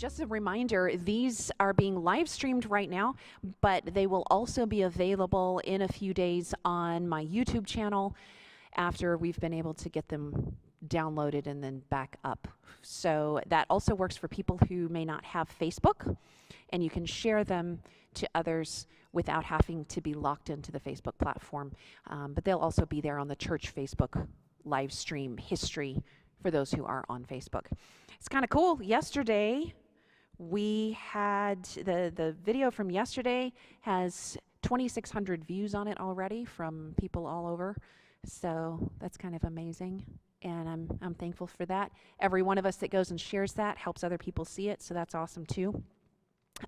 just a reminder, these are being live streamed right now, but they will also be available in a few days on my YouTube channel after we've been able to get them downloaded and then back up. So that also works for people who may not have Facebook, and you can share them to others without having to be locked into the Facebook platform. But they'll also be there on the church Facebook live stream history for those who are on Facebook. It's kind of cool. Yesterday, we had the video from yesterday has 2,600 views on it already from people all over. So that's kind of amazing, and I'm thankful for that. Every one of us that goes and shares that helps other people see it, so that's awesome too.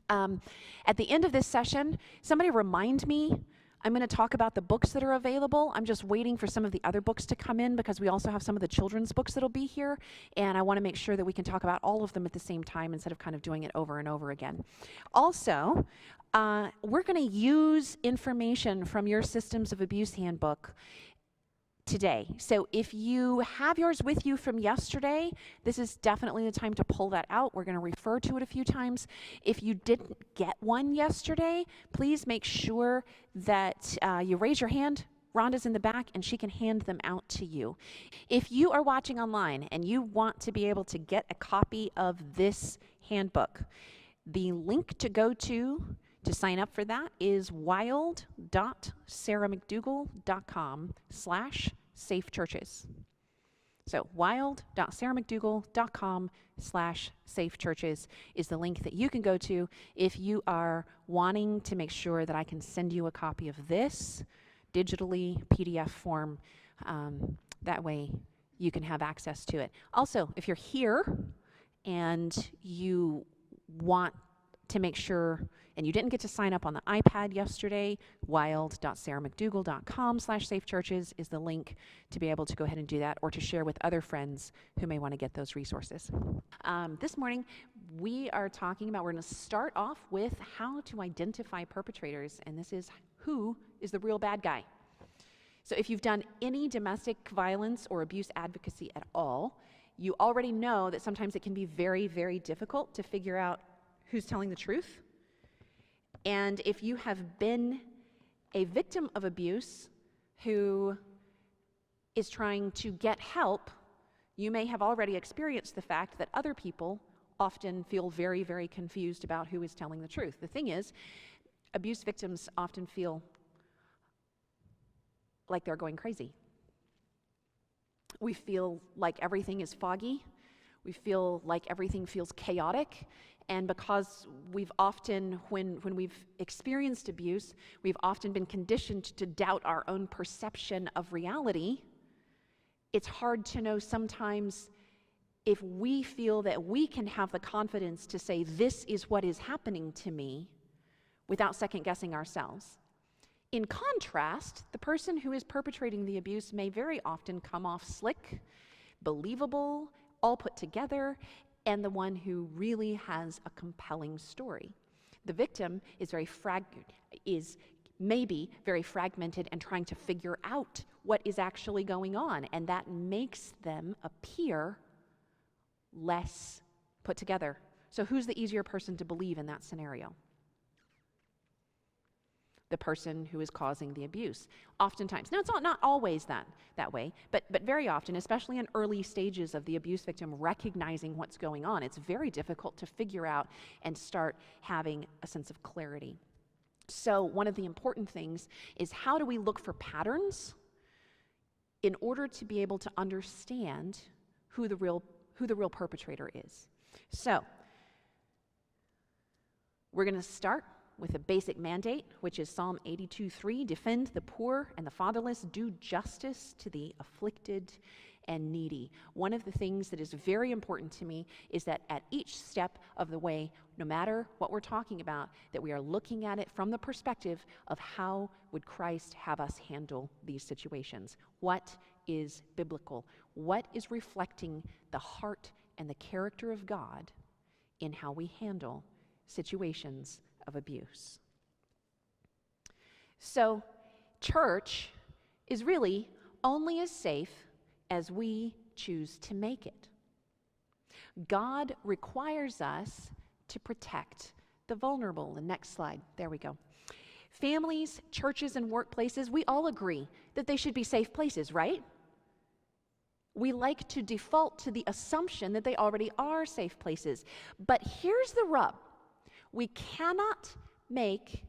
At the end of this session, somebody remind me, I'm going to talk about the books that are available. I'm just waiting for some of the other books to come in because we also have some of the children's books that'll be here, and I want to make sure that we can talk about all of them at the same time instead of kind of doing it over and over again. Also, we're going to use information from your Systems of Abuse handbook today. So if you have yours with you from yesterday, this is definitely the time to pull that out. We're going to refer to it a few times. If you didn't get one yesterday, please make sure that you raise your hand. Rhonda's in the back, and she can hand them out to you. If you are watching online and you want to be able to get a copy of this handbook, the link to go to sign up for that is wild.sarahmcdougall.com/safechurches. So wild.sarahmcdougall.com/safechurches is the link that you can go to if you are wanting to make sure that I can send you a copy of this digitally, PDF form. That way you can have access to it. Also, if you're here and you want to make sure, and you didn't get to sign up on the iPad yesterday, wild.sarahmcdougall.com/safechurches is the link to be able to go ahead and do that, or to share with other friends who may want to get those resources. This morning, we are talking about, we're going to start off with how to identify perpetrators, and this is who is the real bad guy. So if you've done any domestic violence or abuse advocacy at all, you already know that sometimes it can be very, very difficult to figure out who's telling the truth. And if you have been a victim of abuse who is trying to get help, you may have already experienced the fact that other people often feel very, very confused about who is telling the truth. The thing is, abuse victims often feel like they're going crazy. We feel like everything is foggy. We feel like everything feels chaotic. And because we've often, when we've experienced abuse, we've often been conditioned to doubt our own perception of reality, it's hard to know sometimes if we feel that we can have the confidence to say, this is what is happening to me, without second-guessing ourselves. In contrast, the person who is perpetrating the abuse may very often come off slick, believable, all put together, and the one who really has a compelling story. The victim is maybe very fragmented and trying to figure out what is actually going on, and that makes them appear less put together. So who's the easier person to believe in that scenario? The person who is causing the abuse. Oftentimes, now it's not always that way, but very often, especially in early stages of the abuse victim recognizing what's going on, it's very difficult to figure out and start having a sense of clarity. So one of the important things is, how do we look for patterns in order to be able to understand who the real perpetrator is? So we're going to start with a basic mandate, which is Psalm 82:3, defend the poor and the fatherless, do justice to the afflicted and needy. One of the things that is very important to me is that at each step of the way, no matter what we're talking about, that we are looking at it from the perspective of how would Christ have us handle these situations. What is biblical? What is reflecting the heart and the character of God in how we handle situations of abuse? So, church is really only as safe as we choose to make it. God requires us to protect the vulnerable. The next slide. There we go. Families, churches, and workplaces, we all agree that they should be safe places, right? We like to default to the assumption that they already are safe places. But here's the rub. We cannot make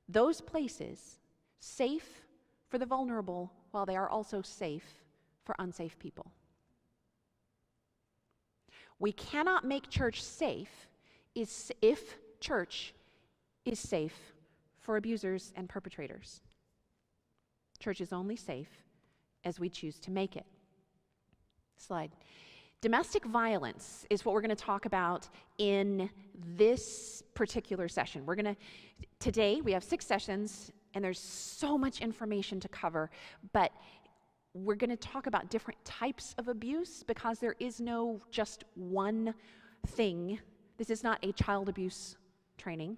those places safe for the vulnerable while they are also safe for unsafe people. We cannot make church safe if church is safe for abusers and perpetrators. Church is only safe as we choose to make it. Slide. Domestic violence is what we're going to talk about in this particular session. Today we have 6 sessions and there's so much information to cover, but we're going to talk about different types of abuse because there is no just one thing. This is not a child abuse training,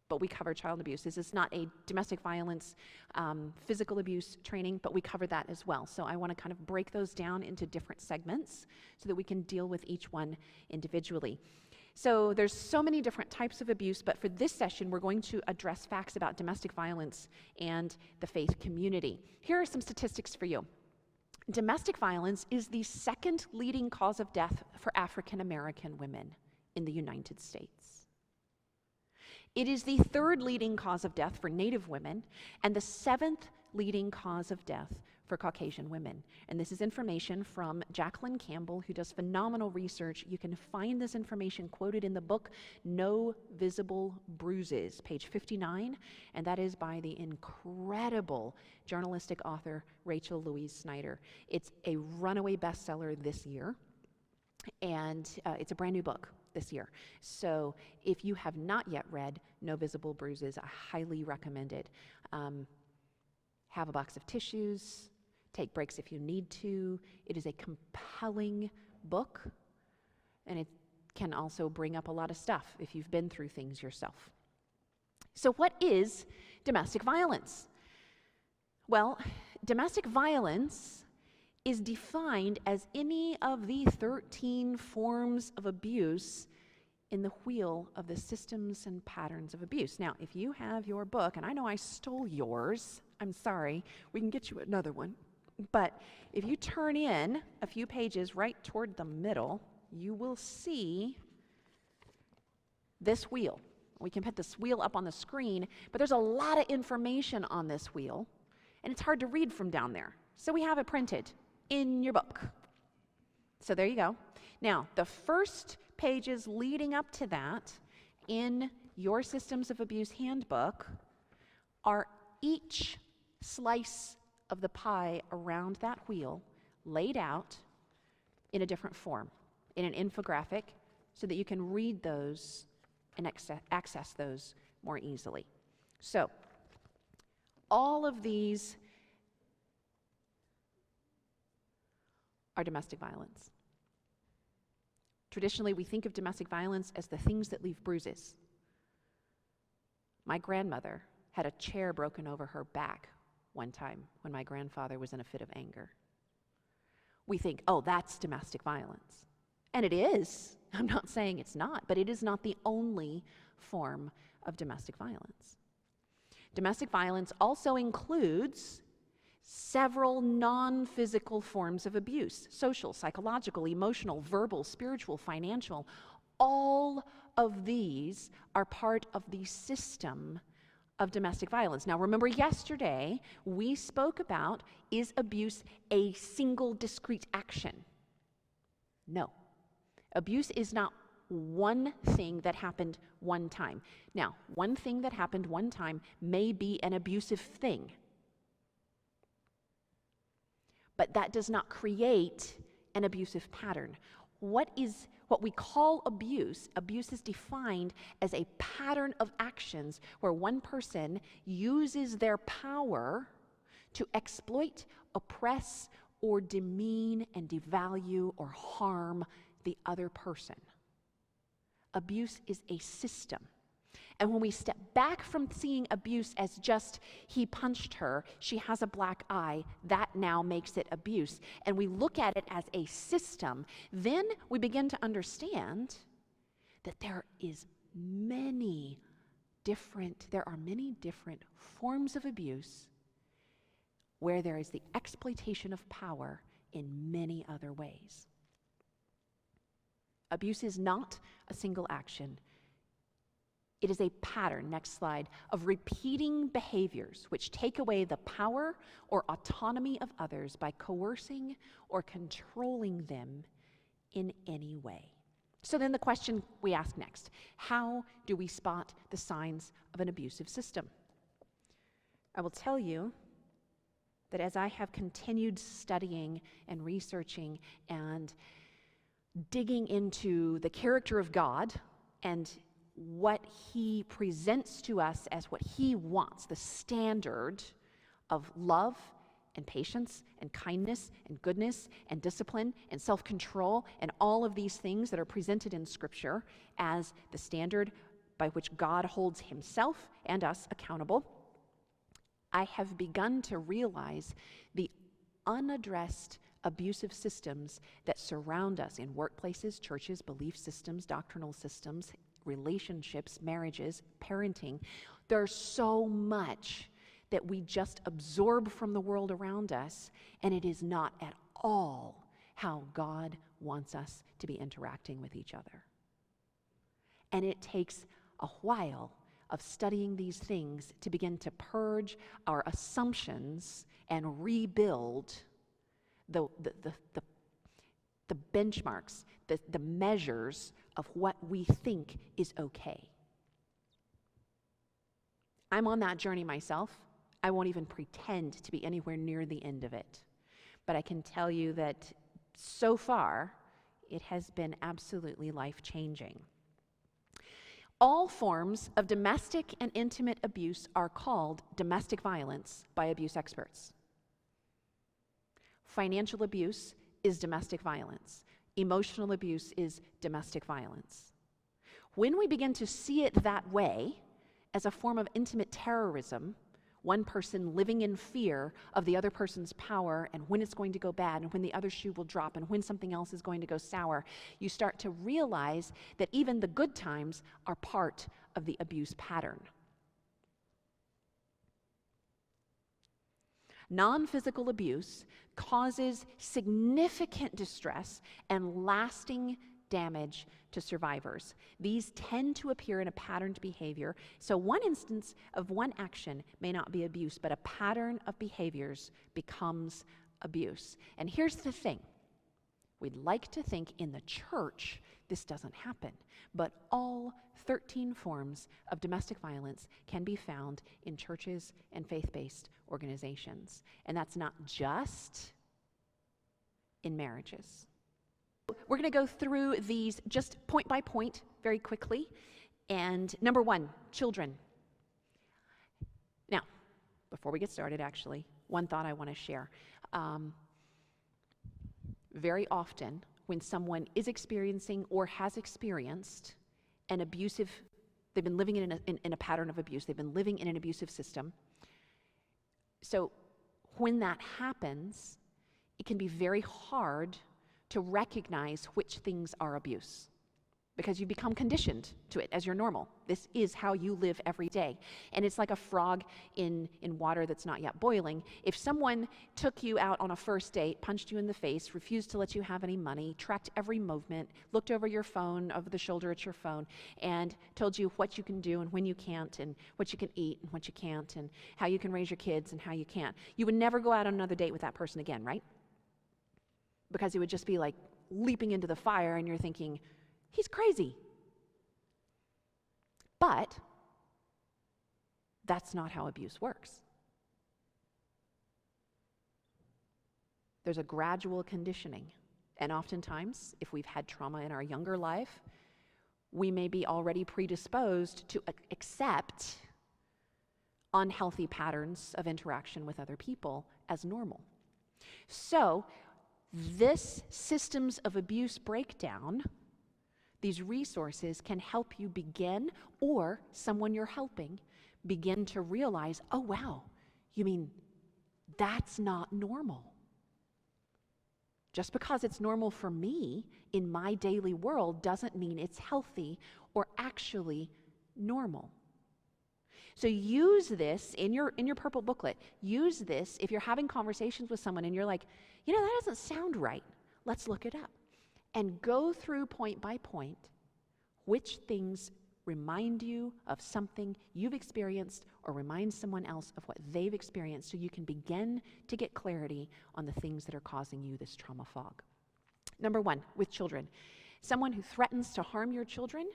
but we cover child abuse. This is not a domestic violence, physical abuse training, but we cover that as well. So I want to kind of break those down into different segments so that we can deal with each one individually. So there's so many different types of abuse, but for this session, we're going to address facts about domestic violence and the faith community. Here are some statistics for you. Domestic violence is the 2nd leading cause of death for African American women in the United States. It is the 3rd leading cause of death for Native women and the 7th leading cause of death for Caucasian women. And this is information from Jacqueline Campbell, who does phenomenal research. You can find this information quoted in the book, No Visible Bruises, page 59, and that is by the incredible journalistic author Rachel Louise Snyder. It's a runaway bestseller this year, and it's a brand new book this year. So if you have not yet read No Visible Bruises, I highly recommend it. Have a box of tissues, take breaks if you need to. It is a compelling book, and it can also bring up a lot of stuff if you've been through things yourself. So what is domestic violence? Well, domestic violence is defined as any of the 13 forms of abuse in the wheel of the systems and patterns of abuse. Now, if you have your book, and I know I stole yours, I'm sorry, we can get you another one, but if you turn in a few pages right toward the middle, you will see this wheel. We can put this wheel up on the screen, but there's a lot of information on this wheel, and it's hard to read from down there. So we have it printed in your book. So there you go. Now, the first pages leading up to that in your Systems of Abuse handbook are each slice of the pie around that wheel laid out in a different form, in an infographic, so that you can read those and access those more easily. So, all of these are domestic violence. Traditionally, we think of domestic violence as the things that leave bruises. My grandmother had a chair broken over her back one time when my grandfather was in a fit of anger. We think, oh, that's domestic violence. And it is. I'm not saying it's not, but it is not the only form of domestic violence. Domestic violence also includes several non-physical forms of abuse: social, psychological, emotional, verbal, spiritual, financial. All of these are part of the system of domestic violence. Now, remember yesterday we spoke about, is abuse a single discrete action? No. Abuse is not one thing that happened one time. Now, one thing that happened one time may be an abusive thing, but that does not create an abusive pattern. What we call abuse is defined as a pattern of actions where one person uses their power to exploit, oppress, or demean and devalue or harm the other person. Abuse is a system. And when we step back from seeing abuse as just, he punched her, she has a black eye, that now makes it abuse, and we look at it as a system, then we begin to understand that there are many different forms of abuse where there is the exploitation of power in many other ways. Abuse is not a single action. It is a pattern, next slide, of repeating behaviors which take away the power or autonomy of others by coercing or controlling them in any way. So then the question we ask next, how do we spot the signs of an abusive system? I will tell you that as I have continued studying and researching and digging into the character of God and what he presents to us as what he wants, the standard of love and patience and kindness and goodness and discipline and self-control and all of these things that are presented in Scripture as the standard by which God holds himself and us accountable, I have begun to realize the unaddressed abusive systems that surround us in workplaces, churches, belief systems, doctrinal systems, relationships, marriages, parenting. There's so much that we just absorb from the world around us, and it is not at all how God wants us to be interacting with each other. And it takes a while of studying these things to begin to purge our assumptions and rebuild the benchmarks, the measures of what we think is okay. I'm on that journey myself. I won't even pretend to be anywhere near the end of it. But I can tell you that so far, it has been absolutely life-changing. All forms of domestic and intimate abuse are called domestic violence by abuse experts. Financial abuse is domestic violence. Emotional abuse is domestic violence. When we begin to see it that way, as a form of intimate terrorism, one person living in fear of the other person's power and when it's going to go bad and when the other shoe will drop and when something else is going to go sour, you start to realize that even the good times are part of the abuse pattern. Non-physical abuse causes significant distress and lasting damage to survivors. These tend to appear in a patterned behavior. So one instance of one action may not be abuse, but a pattern of behaviors becomes abuse. And here's the thing. We'd like to think in the church this doesn't happen, but all 13 forms of domestic violence can be found in churches and faith-based organizations. And that's not just in marriages. We're going to go through these just point by point very quickly. And number one, children. Now, before we get started, actually, one thought I want to share. Very often, when someone is experiencing or has experienced an abusive, they've been living in a pattern of abuse, they've been living in an abusive system. So when that happens, it can be very hard to recognize which things are abuse because you become conditioned to it as your normal. This is how you live every day. And it's like a frog in water that's not yet boiling. If someone took you out on a first date, punched you in the face, refused to let you have any money, tracked every movement, looked over your phone, over the shoulder at your phone, and told you what you can do and when you can't, and what you can eat and what you can't, and how you can raise your kids and how you can't, you would never go out on another date with that person again, right? Because it would just be like leaping into the fire and you're thinking, he's crazy. But that's not how abuse works. There's a gradual conditioning. And oftentimes, if we've had trauma in our younger life, we may be already predisposed to accept unhealthy patterns of interaction with other people as normal. So, this systems of abuse breakdown, these resources can help you begin, or someone you're helping, begin to realize, oh wow, you mean that's not normal. Just because it's normal for me in my daily world doesn't mean it's healthy or actually normal. So use this in your purple booklet. Use this if you're having conversations with someone and you're like, that doesn't sound right. Let's look it up. And go through point by point which things remind you of something you've experienced or remind someone else of what they've experienced, so you can begin to get clarity on the things that are causing you this trauma fog. Number 1, with children. Someone who threatens to harm your children,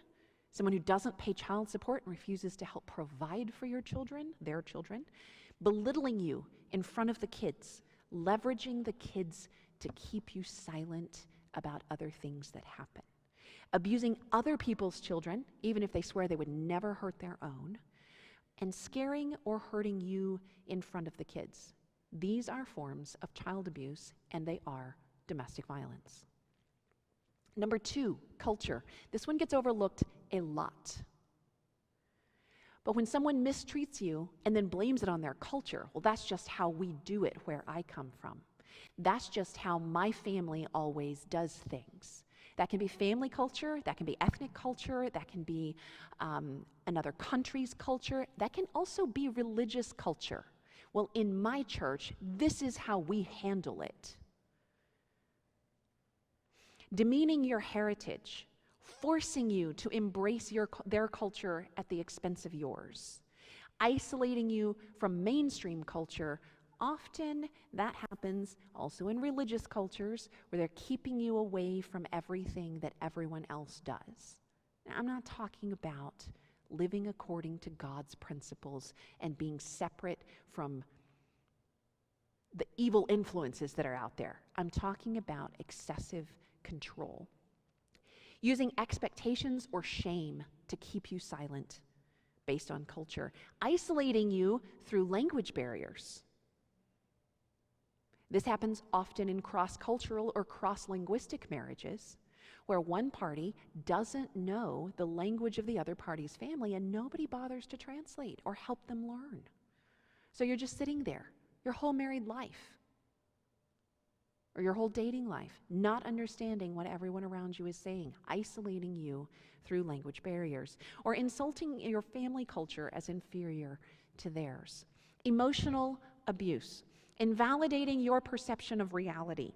someone who doesn't pay child support and refuses to help provide for your children, their children, belittling you in front of the kids, leveraging the kids to keep you silent about other things that happen. Abusing other people's children, even if they swear they would never hurt their own, and scaring or hurting you in front of the kids. These are forms of child abuse, and they are domestic violence. Number 2, culture. This one gets overlooked a lot. But when someone mistreats you and then blames it on their culture, well, that's just how we do it where I come from. That's just how my family always does things. That can be family culture, that can be ethnic culture, that can be another country's culture, that can also be religious culture. Well, in my church, this is how we handle it. Demeaning your heritage, forcing you to embrace their culture at the expense of yours, isolating you from mainstream culture. Often that happens also in religious cultures where they're keeping you away from everything that everyone else does. Now, I'm not talking about living according to God's principles and being separate from the evil influences that are out there. I'm talking about excessive control. Using expectations or shame to keep you silent based on culture. Isolating you through language barriers. This happens often in cross-cultural or cross-linguistic marriages, where one party doesn't know the language of the other party's family and nobody bothers to translate or help them learn. So you're just sitting there, your whole married life, or your whole dating life, not understanding what everyone around you is saying, isolating you through language barriers, or insulting your family culture as inferior to theirs. Emotional abuse. Invalidating your perception of reality,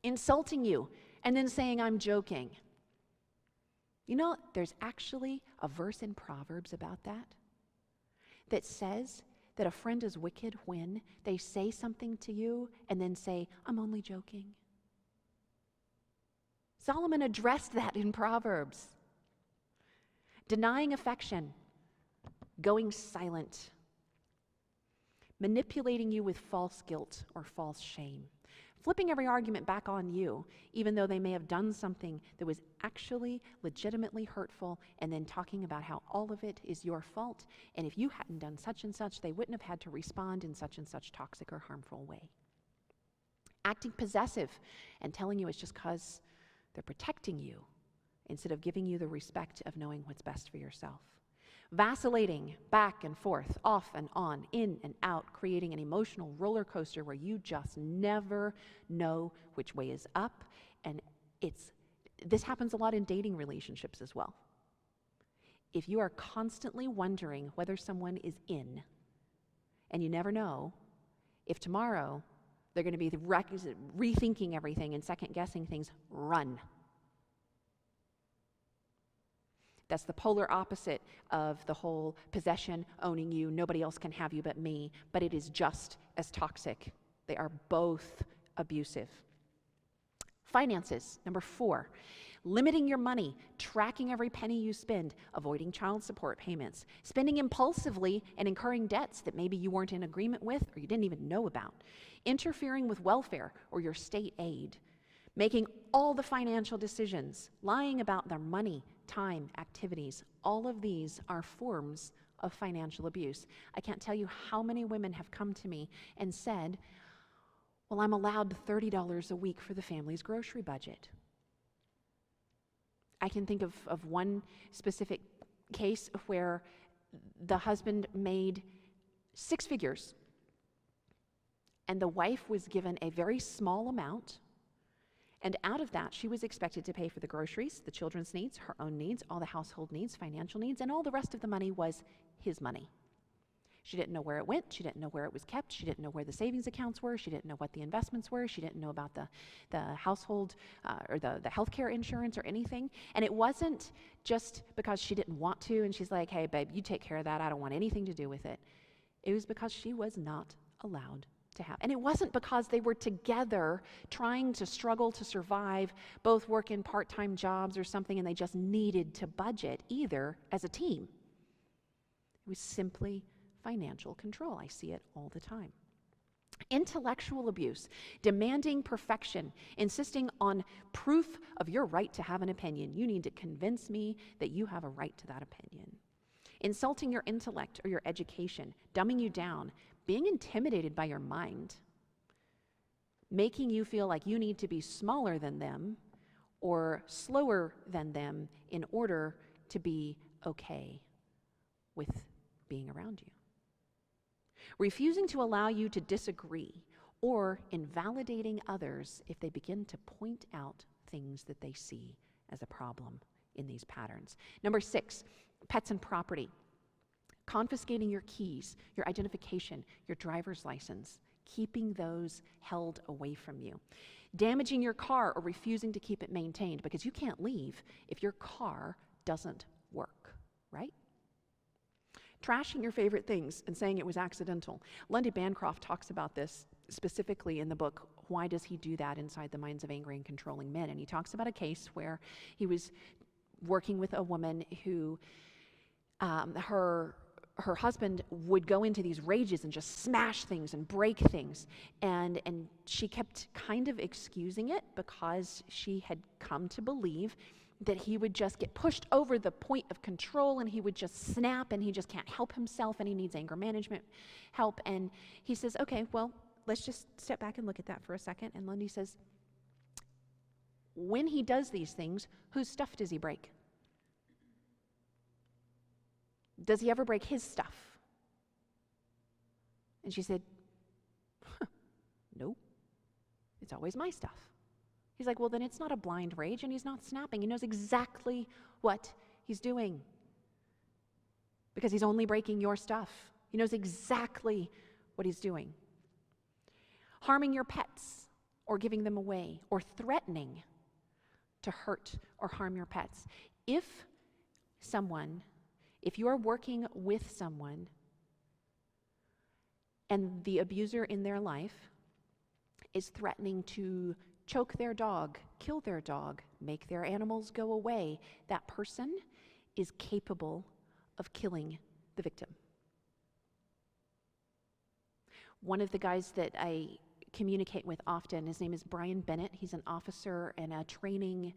insulting you, and then saying, I'm joking. There's actually a verse in Proverbs about that says that a friend is wicked when they say something to you and then say, I'm only joking. Solomon addressed that in Proverbs. Denying affection, going silent, manipulating you with false guilt or false shame, flipping every argument back on you, even though they may have done something that was actually legitimately hurtful, and then talking about how all of it is your fault, and if you hadn't done such and such, they wouldn't have had to respond in such and such toxic or harmful way. Acting possessive and telling you it's just because they're protecting you instead of giving you the respect of knowing what's best for yourself. Vacillating back and forth, off and on, in and out, creating an emotional roller coaster where you just never know which way is up. And this happens a lot in dating relationships as well. If you are constantly wondering whether someone is in, and you never know if tomorrow they're going to be rethinking everything and second-guessing things, run. That's the polar opposite of the whole possession, owning you, nobody else can have you but me, but it is just as toxic. They are both abusive. Finances, number 4, limiting your money, tracking every penny you spend, avoiding child support payments, spending impulsively and incurring debts that maybe you weren't in agreement with or you didn't even know about, interfering with welfare or your state aid, making all the financial decisions, lying about their money, time, activities. All of these are forms of financial abuse. I can't tell you how many women have come to me and said, well, I'm allowed $30 a week for the family's grocery budget. I can think of one specific case where the husband made 6 figures and the wife was given a very small amount And out of that, she was expected to pay for the groceries, the children's needs, her own needs, all the household needs, financial needs, and all the rest of the money was his money. She didn't know where it went. She didn't know where it was kept. She didn't know where the savings accounts were. She didn't know what the investments were. She didn't know about the household or the healthcare insurance or anything. And it wasn't just because she didn't want to and she's like, hey, babe, you take care of that. I don't want anything to do with it. It was because she was not allowed to have. And it wasn't because they were together trying to struggle to survive, both working part-time jobs or something, and they just needed to budget either as a team. It was simply financial control. I see it all the time. Intellectual abuse, demanding perfection, insisting on proof of your right to have an opinion. You need to convince me that you have a right to that opinion. Insulting your intellect or your education, dumbing you down, being intimidated by your mind, making you feel like you need to be smaller than them or slower than them in order to be okay with being around you. Refusing to allow you to disagree, or invalidating others if they begin to point out things that they see as a problem in these patterns. Number 6, pets and property. Confiscating your keys, your identification, your driver's license, keeping those held away from you. Damaging your car or refusing to keep it maintained, because you can't leave if your car doesn't work, right? Trashing your favorite things and saying it was accidental. Lundy Bancroft talks about this specifically in the book, Why Does He Do That Inside the Minds of Angry and Controlling Men? And he talks about a case where he was working with a woman who, her husband would go into these rages and just smash things and break things. And she kept kind of excusing it because she had come to believe that he would just get pushed over the point of control and he would just snap and he just can't help himself and he needs anger management help. And he says, okay, well, let's just step back and look at that for a second. And Lundy says, when he does these things, whose stuff does he break? Does he ever break his stuff? And she said, nope, it's always my stuff. He's like, well, then it's not a blind rage, and he's not snapping. He knows exactly what he's doing because he's only breaking your stuff. He knows exactly what he's doing. Harming your pets or giving them away or threatening to hurt or harm your pets. If you are working with someone and the abuser in their life is threatening to choke their dog, kill their dog, make their animals go away, that person is capable of killing the victim. One of the guys that I communicate with often, his name is Brian Bennett. He's an officer and a training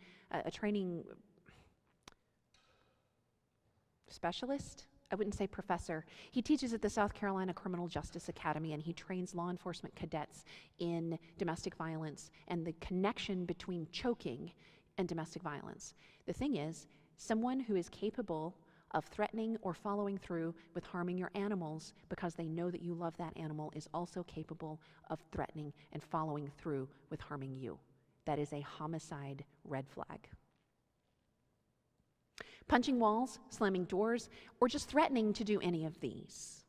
specialist. I wouldn't say professor. He teaches at the South Carolina Criminal Justice Academy, and he trains law enforcement cadets in domestic violence and the connection between choking and domestic violence. The thing is, someone who is capable of threatening or following through with harming your animals because they know that you love that animal is also capable of threatening and following through with harming you. That is a homicide red flag. Punching walls, slamming doors, or just threatening to do any of these.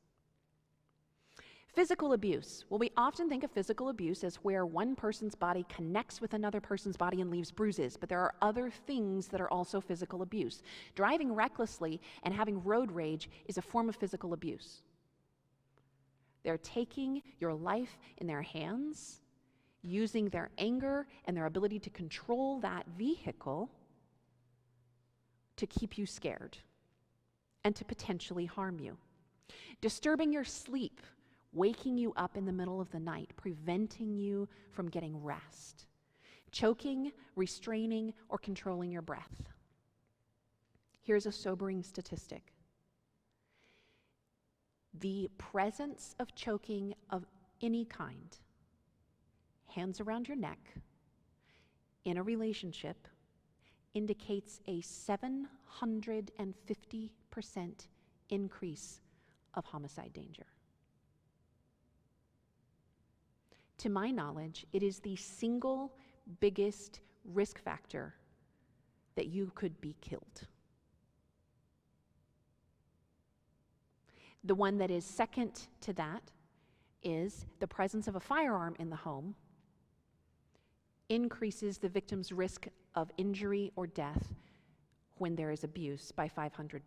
Physical abuse. Well, we often think of physical abuse as where one person's body connects with another person's body and leaves bruises, but there are other things that are also physical abuse. Driving recklessly and having road rage is a form of physical abuse. They're taking your life in their hands, using their anger and their ability to control that vehicle to keep you scared and to potentially harm you. Disturbing your sleep, waking you up in the middle of the night, preventing you from getting rest. Choking, restraining, or controlling your breath. Here's a sobering statistic. The presence of choking of any kind, hands around your neck, in a relationship, indicates a 750% increase of homicide danger. To my knowledge, it is the single biggest risk factor that you could be killed. The one that is second to that is the presence of a firearm in the home increases the victim's risk of injury or death when there is abuse by 500%.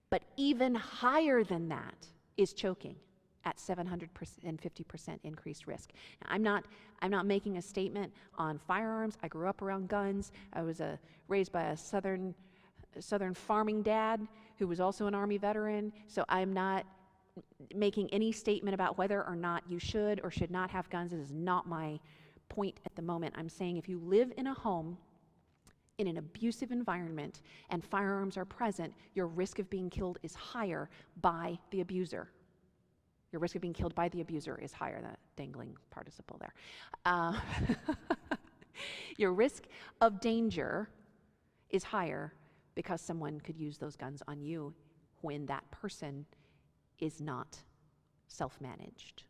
But even higher than that is choking at 750% increased risk. Now, I'm not making a statement on firearms. I grew up around guns. I was raised by a southern farming dad who was also an Army veteran. So I'm not making any statement about whether or not you should or should not have guns. This is not my point at the moment. I'm saying if you live in a home in an abusive environment and firearms are present, your risk of being killed is higher by the abuser. Your risk of being killed by the abuser is higher, that dangling participle there. Your risk of danger is higher because someone could use those guns on you when that person is not self-managed.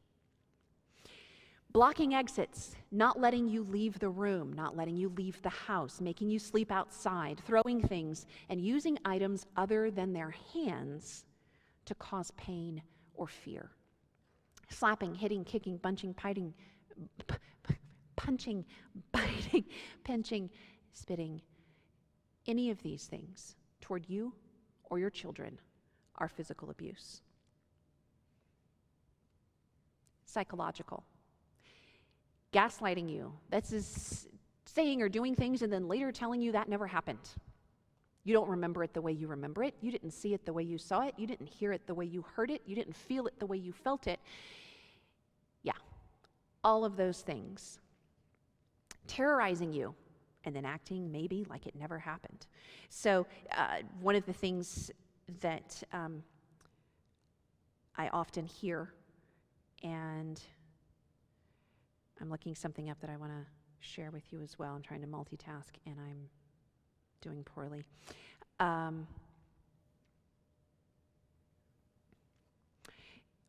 Blocking exits, not letting you leave the room, not letting you leave the house, making you sleep outside, throwing things, and using items other than their hands to cause pain or fear. Slapping, hitting, kicking, punching, biting, pinching, spitting. Any of these things toward you or your children are physical abuse. Psychological. Gaslighting you. That's is saying or doing things and then later telling you that never happened. You don't remember it the way you remember it. You didn't see it the way you saw it. You didn't hear it the way you heard it. You didn't feel it the way you felt it. Yeah, all of those things. Terrorizing you and then acting maybe like it never happened. So one of the things that I often hear, and I'm looking something up that I want to share with you as well. I'm trying to multitask and I'm doing poorly.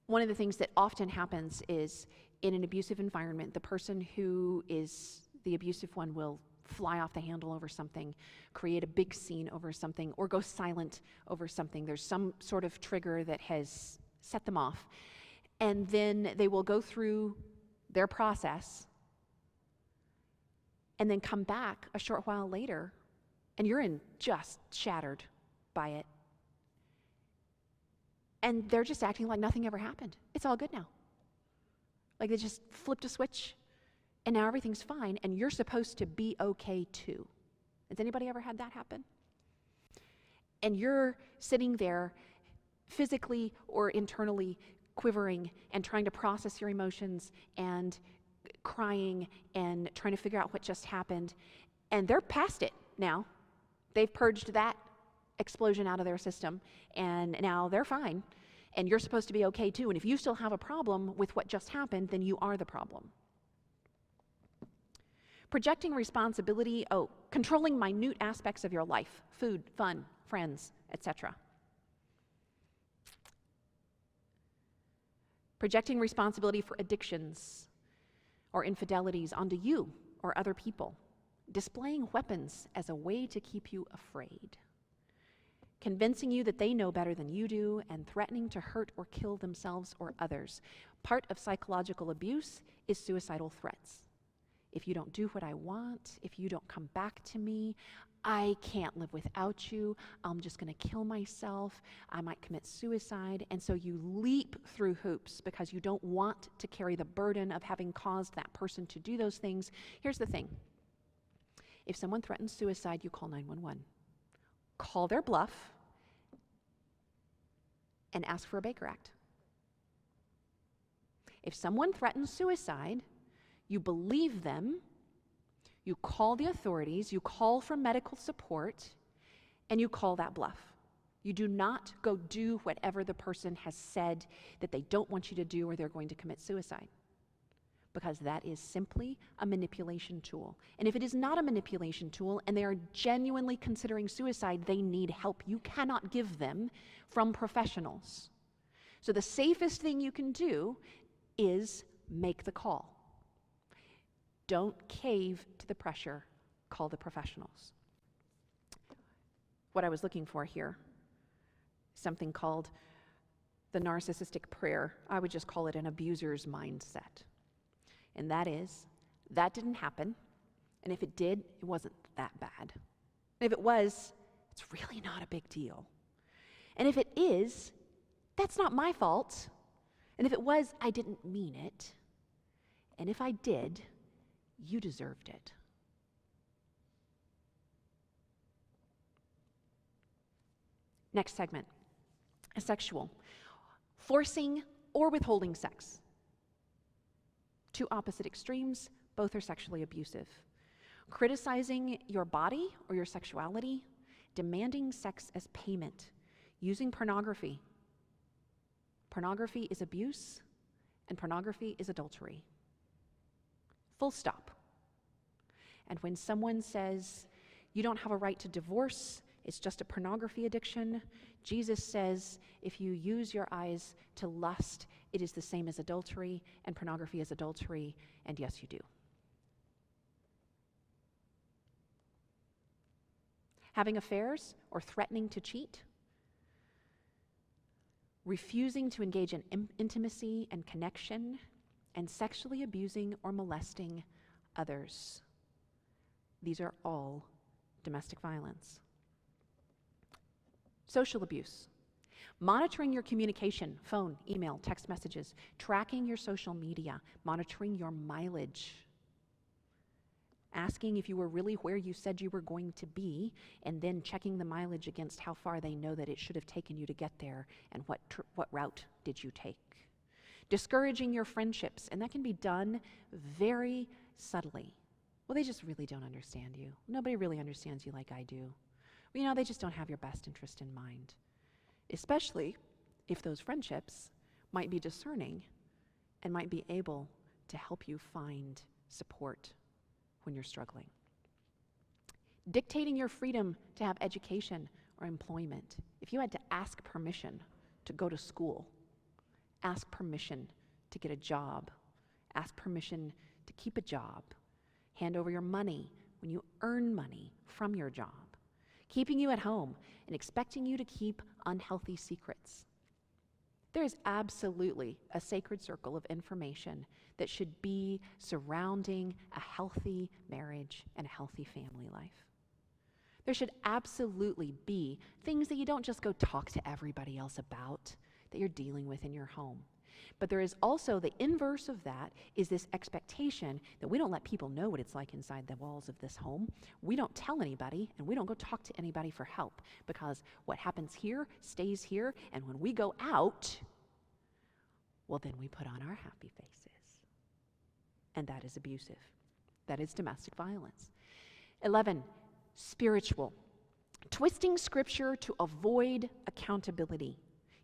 One of the things that often happens is in an abusive environment, the person who is the abusive one will fly off the handle over something, create a big scene over something, or go silent over something. There's some sort of trigger that has set them off. And then they will go through their process and then come back a short while later and you're just shattered by it. And they're just acting like nothing ever happened. It's all good now. Like they just flipped a switch and now everything's fine and you're supposed to be okay too. Has anybody ever had that happen? And you're sitting there physically or internally quivering and trying to process your emotions and crying and trying to figure out what just happened. And they're past it now. They've purged that explosion out of their system and now they're fine. And you're supposed to be okay too. And if you still have a problem with what just happened, then you are the problem. Projecting responsibility, controlling minute aspects of your life, food, fun, friends, etc. Projecting responsibility for addictions or infidelities onto you or other people. Displaying weapons as a way to keep you afraid. Convincing you that they know better than you do and threatening to hurt or kill themselves or others. Part of psychological abuse is suicidal threats. If you don't do what I want, if you don't come back to me, I can't live without you. I'm just going to kill myself. I might commit suicide. And so you leap through hoops because you don't want to carry the burden of having caused that person to do those things. Here's the thing. If someone threatens suicide, you call 911. Call their bluff and ask for a Baker Act. If someone threatens suicide, you believe them, you call the authorities, you call for medical support, and you call that bluff. You do not go do whatever the person has said that they don't want you to do or they're going to commit suicide. Because that is simply a manipulation tool. And if it is not a manipulation tool and they are genuinely considering suicide, they need help. You cannot give them from professionals. So the safest thing you can do is make the call. Don't cave to the pressure. Call the professionals. What I was looking for here, something called the narcissistic prayer. I would just call it an abuser's mindset. And that is, that didn't happen. And if it did, it wasn't that bad. And if it was, it's really not a big deal. And if it is, that's not my fault. And if it was, I didn't mean it. And if I did, you deserved it. Next segment, sexual. Forcing or withholding sex. Two opposite extremes, both are sexually abusive. Criticizing your body or your sexuality, demanding sex as payment, using pornography. Pornography is abuse, and pornography is adultery. Full stop. And when someone says, you don't have a right to divorce, it's just a pornography addiction, Jesus says, if you use your eyes to lust, it is the same as adultery, and pornography is adultery, and yes, you do. Having affairs or threatening to cheat, refusing to engage in intimacy and connection, and sexually abusing or molesting others. These are all domestic violence. Social abuse. Monitoring your communication, phone, email, text messages, tracking your social media, monitoring your mileage, asking if you were really where you said you were going to be, and then checking the mileage against how far they know that it should have taken you to get there, and what route did you take. Discouraging your friendships, and that can be done very subtly. Well, they just really don't understand you. Nobody really understands you like I do. Well, you know, they just don't have your best interest in mind. Especially if those friendships might be discerning and might be able to help you find support when you're struggling. Dictating your freedom to have education or employment. If you had to ask permission to go to school, ask permission to get a job, ask permission to keep a job, hand over your money when you earn money from your job, keeping you at home and expecting you to keep unhealthy secrets. There is absolutely a sacred circle of information that should be surrounding a healthy marriage and a healthy family life. There should absolutely be things that you don't just go talk to everybody else about that you're dealing with in your home. But there is also the inverse of that is this expectation that we don't let people know what it's like inside the walls of this home. We don't tell anybody, and we don't go talk to anybody for help, because what happens here stays here, and when we go out, well, then we put on our happy faces. And that is abusive. That is domestic violence. 11, spiritual. Twisting scripture to avoid accountability,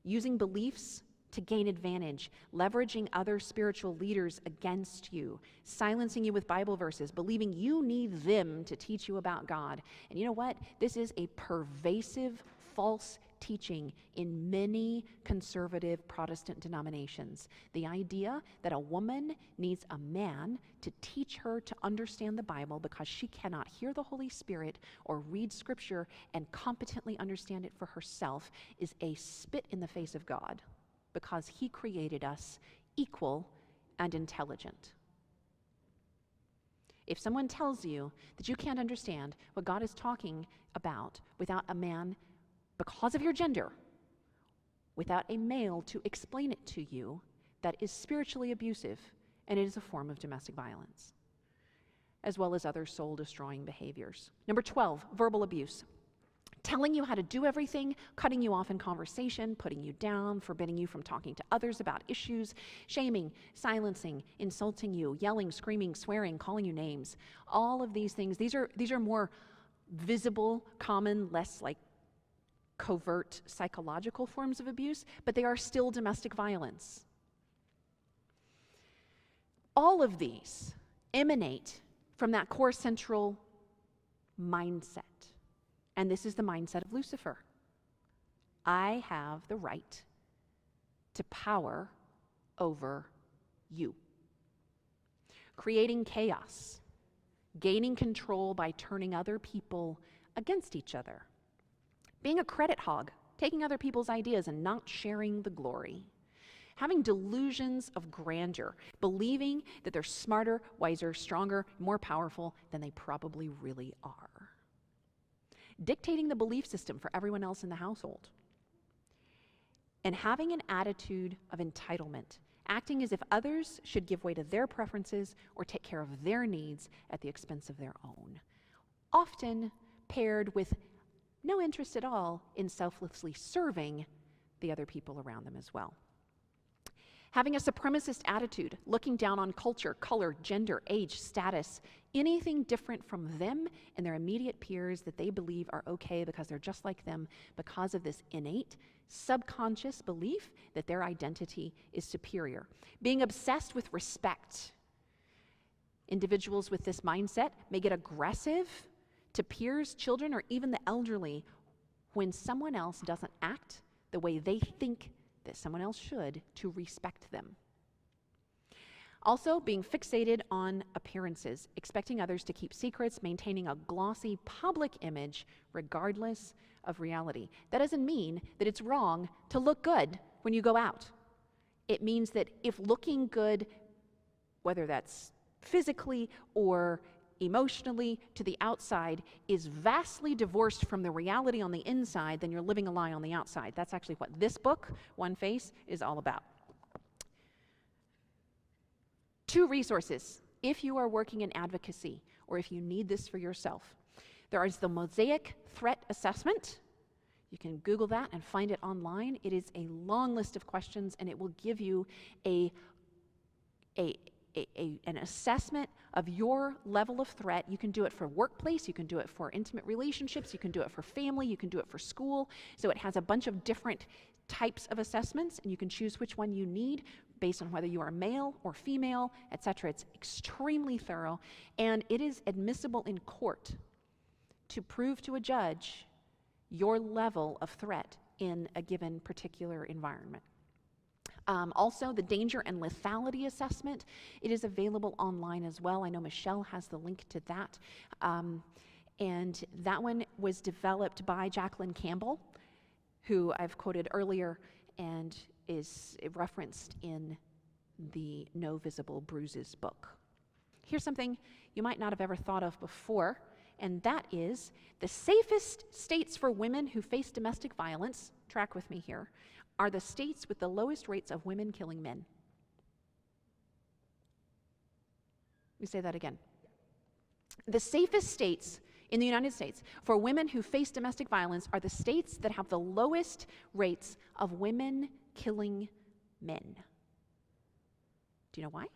using beliefs to gain advantage, leveraging other spiritual leaders against you, silencing you with Bible verses, believing you need them to teach you about God. And you know what? This is a pervasive false teaching in many conservative Protestant denominations. The idea that a woman needs a man to teach her to understand the Bible because she cannot hear the Holy Spirit or read Scripture and competently understand it for herself is a spit in the face of God, because He created us equal and intelligent. If someone tells you that you can't understand what God is talking about without a man, because of your gender, without a male to explain it to you, that is spiritually abusive, and it is a form of domestic violence, as well as other soul-destroying behaviors. Number 12, verbal abuse. Telling you how to do everything, cutting you off in conversation, putting you down, forbidding you from talking to others about issues, shaming, silencing, insulting you, yelling, screaming, swearing, calling you names. All of these things, these are more visible, common, less like covert psychological forms of abuse, but they are still domestic violence. All of these emanate from that core central mindset. And this is the mindset of Lucifer. I have the right to power over you. creating chaos, gaining control by turning other people against each other, being a credit hog, taking other people's ideas and not sharing the glory, having delusions of grandeur, believing that they're smarter, wiser, stronger, more powerful than they probably really are, dictating the belief system for everyone else in the household, and having an attitude of entitlement, acting as if others should give way to their preferences or take care of their needs at the expense of their own, often paired with no interest at all in selflessly serving the other people around them as well. Having a supremacist attitude, looking down on culture, color, gender, age, status, anything different from them and their immediate peers that they believe are okay because they're just like them because of this innate, subconscious belief that their identity is superior. Being obsessed with respect. Individuals with this mindset may get aggressive to peers, children, or even the elderly when someone else doesn't act the way they think that someone else should to respect them. Also, being fixated on appearances, expecting others to keep secrets, maintaining a glossy public image regardless of reality. That doesn't mean that it's wrong to look good when you go out. It means that if looking good, whether that's physically or emotionally to the outside, is vastly divorced from the reality on the inside, then you're living a lie on the outside. That's actually what this book, One Face, is all about. 2 resources if you are working in advocacy or if you need this for yourself. There is the Mosaic Threat Assessment. You can Google that and find it online. It is a long list of questions, and it will give you an assessment of your level of threat. You can do it for workplace, you can do it for intimate relationships, you can do it for family, you can do it for school. So it has a bunch of different types of assessments, and you can choose which one you need based on whether you are male or female, etc. It's extremely thorough, and it is admissible in court to prove to a judge your level of threat in a given particular environment. Also, the danger and lethality assessment, it is available online as well. I know Michelle has the link to that. And that one was developed by Jacqueline Campbell, who I've quoted earlier and is referenced in the No Visible Bruises book. Here's something you might not have ever thought of before, and that is the safest states for women who face domestic violence, track with me here, are the states with the lowest rates of women killing men. Let me say that again. The safest states in the United States for women who face domestic violence are the states that have the lowest rates of women killing men. Do you know why?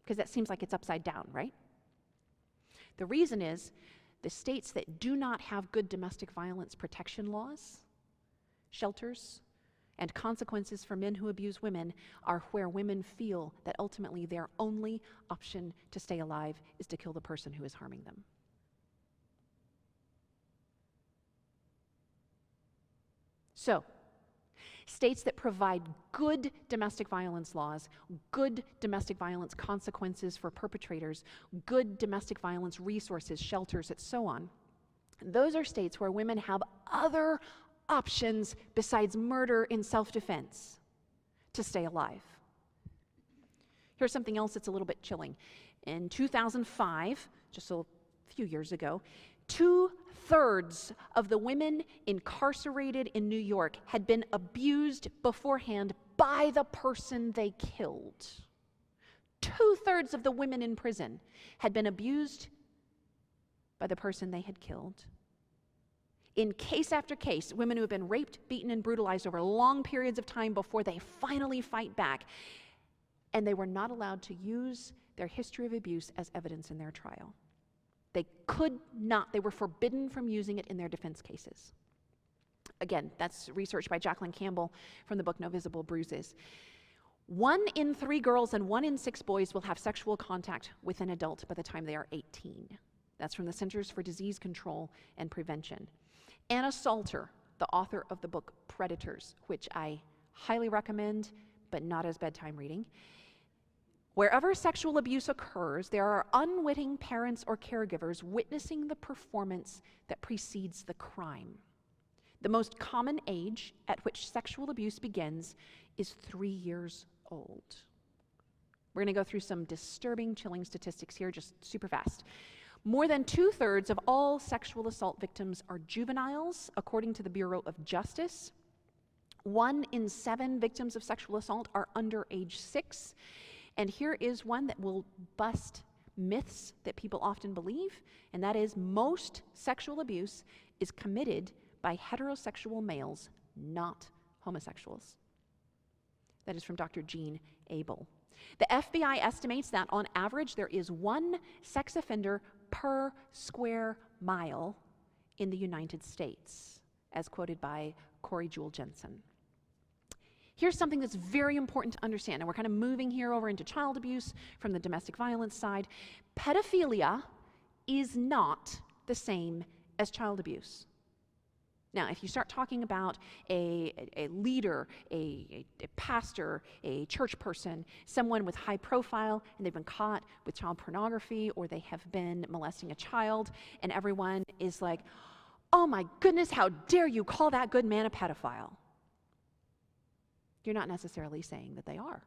Because that seems like it's upside down, right? The reason is the states that do not have good domestic violence protection laws, shelters, and consequences for men who abuse women are where women feel that ultimately their only option to stay alive is to kill the person who is harming them. So, states that provide good domestic violence laws, good domestic violence consequences for perpetrators, good domestic violence resources, shelters, and so on, those are states where women have other options besides murder in self-defense to stay alive. Here's something else that's a little bit chilling. In 2005, just a few years ago, 2/3 of the women incarcerated in New York had been abused beforehand by the person they killed. 2/3 of the women in prison had been abused by the person they had killed. In case after case, women who have been raped, beaten, and brutalized over long periods of time before they finally fight back, and they were not allowed to use their history of abuse as evidence in their trial. They could not, they were forbidden from using it in their defense cases. Again, that's research by Jacqueline Campbell from the book No Visible Bruises. 1 in 3 girls and 1 in 6 boys will have sexual contact with an adult by the time they are 18. That's from the Centers for Disease Control and Prevention. Anna Salter, the author of the book Predators, which I highly recommend, but not as bedtime reading, Wherever sexual abuse occurs, there are unwitting parents or caregivers witnessing the performance that precedes the crime. The most common age at which sexual abuse begins is 3 years old. We're going to go through some disturbing, chilling statistics here, just super fast. More than 2/3 of all sexual assault victims are juveniles, according to the Bureau of Justice. 1 in 7 victims of sexual assault are under age 6. And here is one that will bust myths that people often believe, and that is most sexual abuse is committed by heterosexual males, not homosexuals. That is from Dr. Jean Abel. The FBI estimates that on average there is 1 sex offender per square mile in the United States, as quoted by Corey Jewel Jensen. Here's something that's very important to understand, and we're kind of moving here over into child abuse from the domestic violence side. Pedophilia is not the same as child abuse. Now, if you start talking about a leader, a pastor, a church person, someone with high profile, and they've been caught with child pornography, or they have been molesting a child, and everyone is like, oh my goodness, how dare you call that good man a pedophile? You're not necessarily saying that they are.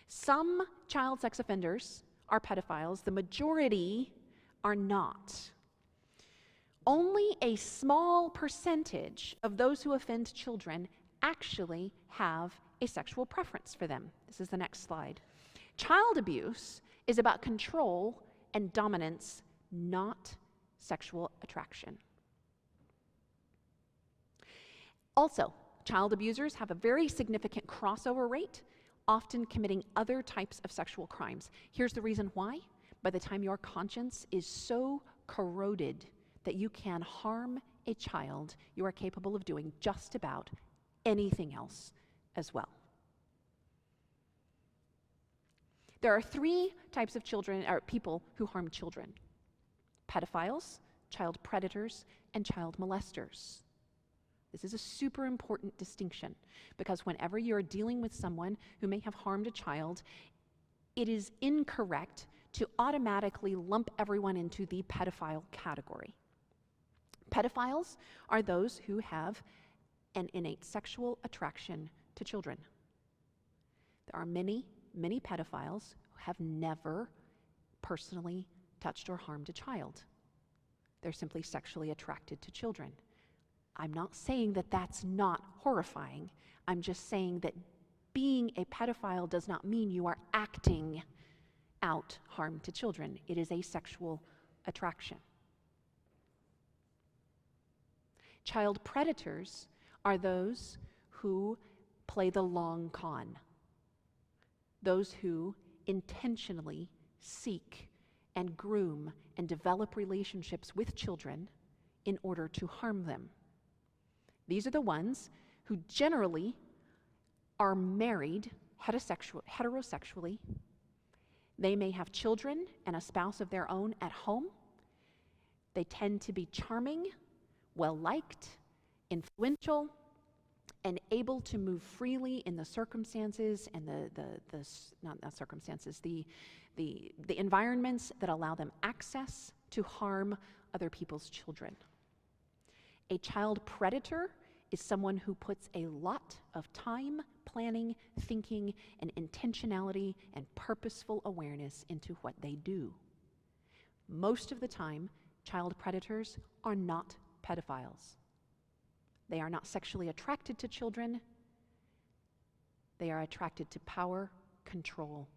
Some child sex offenders are pedophiles. The majority are not. Only a small percentage of those who offend children actually have a sexual preference for them. This is the next slide. Child abuse is about control and dominance, not sexual attraction. Also, child abusers have a very significant crossover rate, often committing other types of sexual crimes. Here's the reason why. By the time your conscience is so corroded that you can harm a child, you are capable of doing just about anything else as well. There are 3 types of children, or people who harm children: pedophiles, child predators, and child molesters. This is a super important distinction, because whenever you're dealing with someone who may have harmed a child, it is incorrect to automatically lump everyone into the pedophile category. Pedophiles are those who have an innate sexual attraction to children. There are many, many pedophiles who have never personally touched or harmed a child. They're simply sexually attracted to children. I'm not saying that that's not horrifying. I'm just saying that being a pedophile does not mean you are acting out harm to children. It is a sexual attraction. Child predators are those who play the long con, those who intentionally seek and groom and develop relationships with children in order to harm them. These are the ones who generally are married heterosexually. They may have children and a spouse of their own at home. They tend to be charming, well-liked, influential, and able to move freely in the circumstances and the environments that allow them access to harm other people's children. A child predator is someone who puts a lot of time, planning, thinking, and intentionality and purposeful awareness into what they do. Most of the time, child predators are not pedophiles. They are not sexually attracted to children. They are attracted to power, control,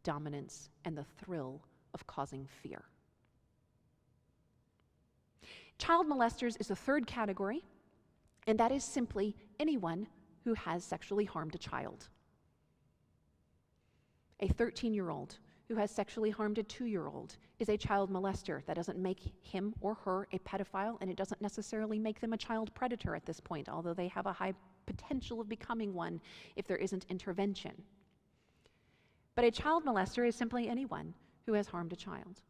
dominance, and the thrill of causing fear. Child molesters is the 3rd category, and that is simply anyone who has sexually harmed a child. A 13-year-old who has sexually harmed a 2-year-old is a child molester. That doesn't make him or her a pedophile, and it doesn't necessarily make them a child predator at this point, although they have a high potential of becoming one if there isn't intervention. But a child molester is simply anyone who has harmed a child.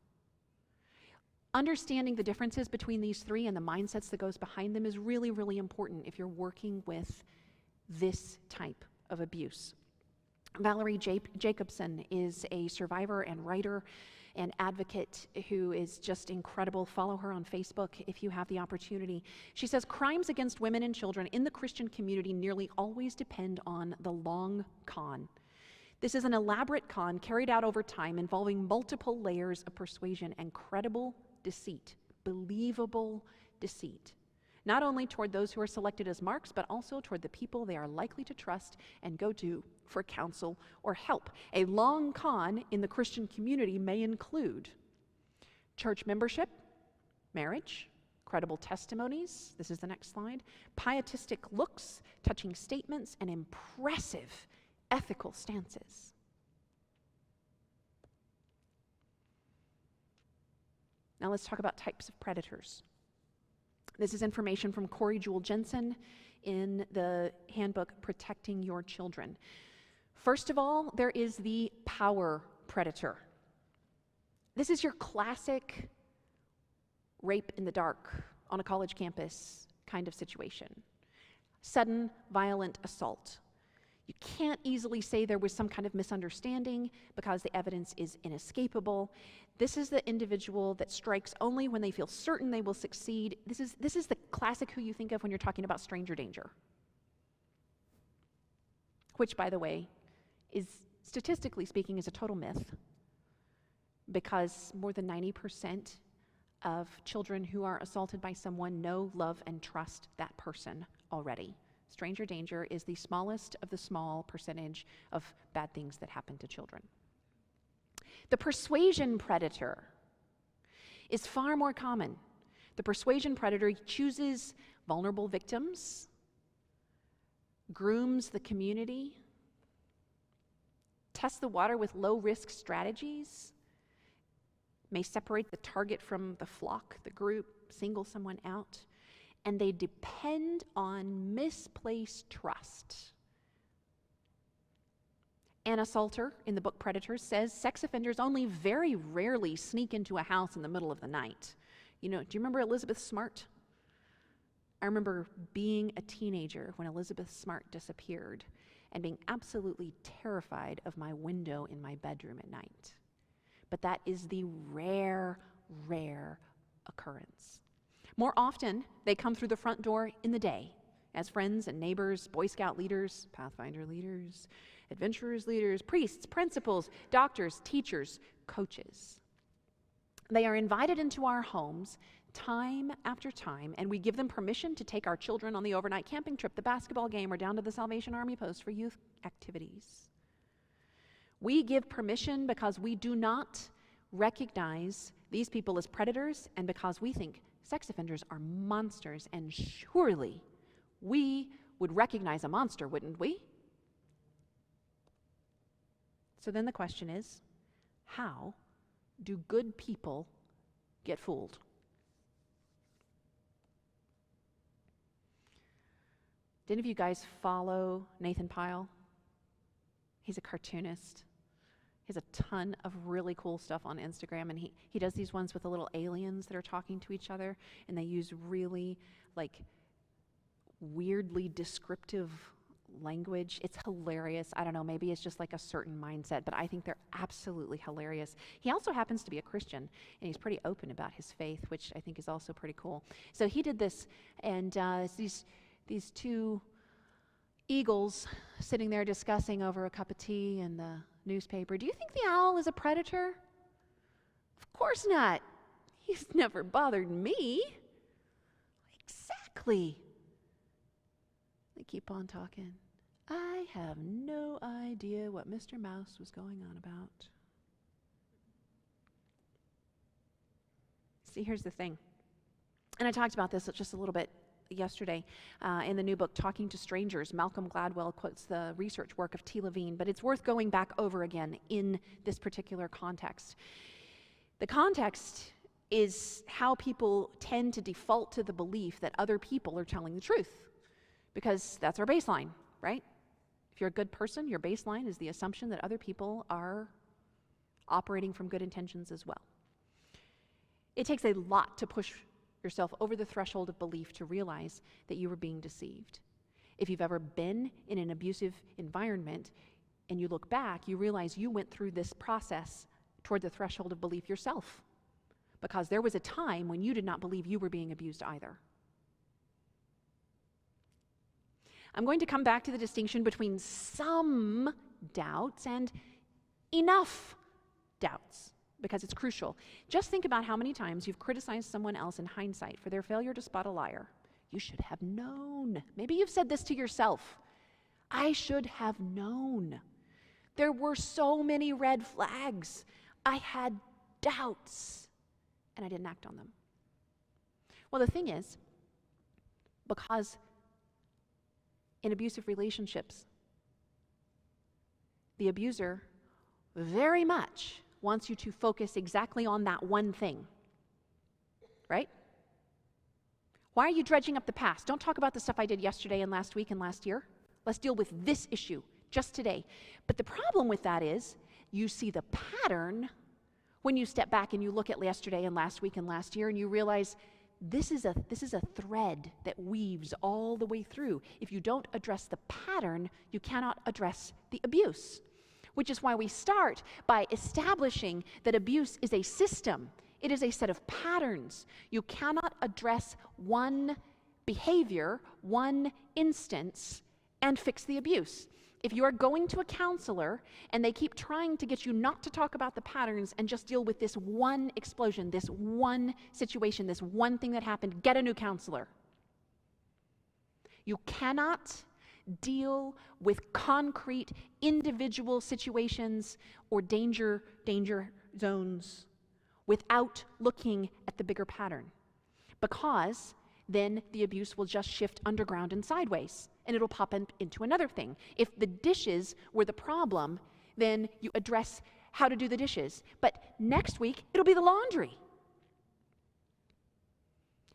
Understanding the differences between these 3 and the mindsets that goes behind them is really, really important if you're working with this type of abuse. Valerie Jacobson is a survivor and writer and advocate who is just incredible. Follow her on Facebook if you have the opportunity. She says, crimes against women and children in the Christian community nearly always depend on the long con. This is an elaborate con carried out over time involving multiple layers of persuasion and credible deceit, believable deceit, not only toward those who are selected as marks, but also toward the people they are likely to trust and go to for counsel or help. A long con in the Christian community may include church membership, marriage, credible testimonies, this is the next slide, pietistic looks, touching statements, and impressive ethical stances. Now let's talk about types of predators. This is information from Corey Jewel Jensen in the handbook Protecting Your Children. First of all, there is the power predator. This is your classic rape in the dark on a college campus kind of situation. Sudden, violent assault. You can't easily say there was some kind of misunderstanding because the evidence is inescapable. This is the individual that strikes only when they feel certain they will succeed. This is the classic who you think of when you're talking about stranger danger. Which, by the way, is, statistically speaking, is a total myth, because more than 90% of children who are assaulted by someone know, love, and trust that person already. Stranger danger is the smallest of the small percentage of bad things that happen to children. The persuasion predator is far more common. The persuasion predator chooses vulnerable victims, grooms the community, tests the water with low-risk strategies, may separate the target from the flock, the group, single someone out, and they depend on misplaced trust. Anna Salter, in the book Predators, says sex offenders only very rarely sneak into a house in the middle of the night. You know, do you remember Elizabeth Smart? I remember being a teenager when Elizabeth Smart disappeared and being absolutely terrified of my window in my bedroom at night. But that is the rare occurrence. More often, they come through the front door in the day as friends and neighbors, Boy Scout leaders, Pathfinder leaders, adventurers leaders, priests, principals, doctors, teachers, coaches. They are invited into our homes time after time, and we give them permission to take our children on the overnight camping trip, the basketball game, or down to the Salvation Army post for youth activities. We give permission because we do not recognize these people as predators and because we think sex offenders are monsters, and surely we would recognize a monster, wouldn't we? So then the question is, how do good people get fooled? Did any of you guys follow Nathan Pyle? He's a cartoonist. He has a ton of really cool stuff on Instagram, and he does these ones with the little aliens that are talking to each other, and they use really weirdly descriptive language. It's hilarious. I don't know, maybe it's just like a certain mindset, but I think they're absolutely hilarious. He also happens to be a Christian, and he's pretty open about his faith, which I think is also pretty cool. So he did this, and it's these two eagles sitting there discussing over a cup of tea in the newspaper. Do you think the owl is a predator? Of course not. He's never bothered me. Exactly. They keep on talking. I have no idea what Mr. Mouse was going on about. See, here's the thing. And I talked about this just a little bit yesterday in the new book, Talking to Strangers. Malcolm Gladwell quotes the research work of T. Levine, but it's worth going back over again in this particular context. The context is how people tend to default to the belief that other people are telling the truth, because that's our baseline, right? If you're a good person, your baseline is the assumption that other people are operating from good intentions as well. It takes a lot to push yourself over the threshold of belief to realize that you were being deceived. If you've ever been in an abusive environment, and you look back, you realize you went through this process toward the threshold of belief yourself, because there was a time when you did not believe you were being abused either. I'm going to come back to the distinction between some doubts and enough doubts, because it's crucial. Just think about how many times you've criticized someone else in hindsight for their failure to spot a liar. You should have known. Maybe you've said this to yourself. I should have known. There were so many red flags. I had doubts, and I didn't act on them. Well, the thing is, because in abusive relationships, the abuser very much wants you to focus exactly on that one thing, right? Why are you dredging up the past? Don't talk about the stuff I did yesterday and last week and last year. Let's deal with this issue just today. But the problem with that is you see the pattern when you step back and you look at yesterday and last week and last year, and you realize this is a thread that weaves all the way through. If you don't address the pattern, you cannot address the abuse, which is why we start by establishing that abuse is a system. It is a set of patterns. You cannot address one behavior, one instance, and fix the abuse. If you are going to a counselor and they keep trying to get you not to talk about the patterns and just deal with this one explosion, this one situation, this one thing that happened, get a new counselor. You cannot deal with concrete individual situations or danger zones without looking at the bigger pattern, because then the abuse will just shift underground and sideways, and it'll pop into another thing. If the dishes were the problem, then you address how to do the dishes. But next week, it'll be the laundry.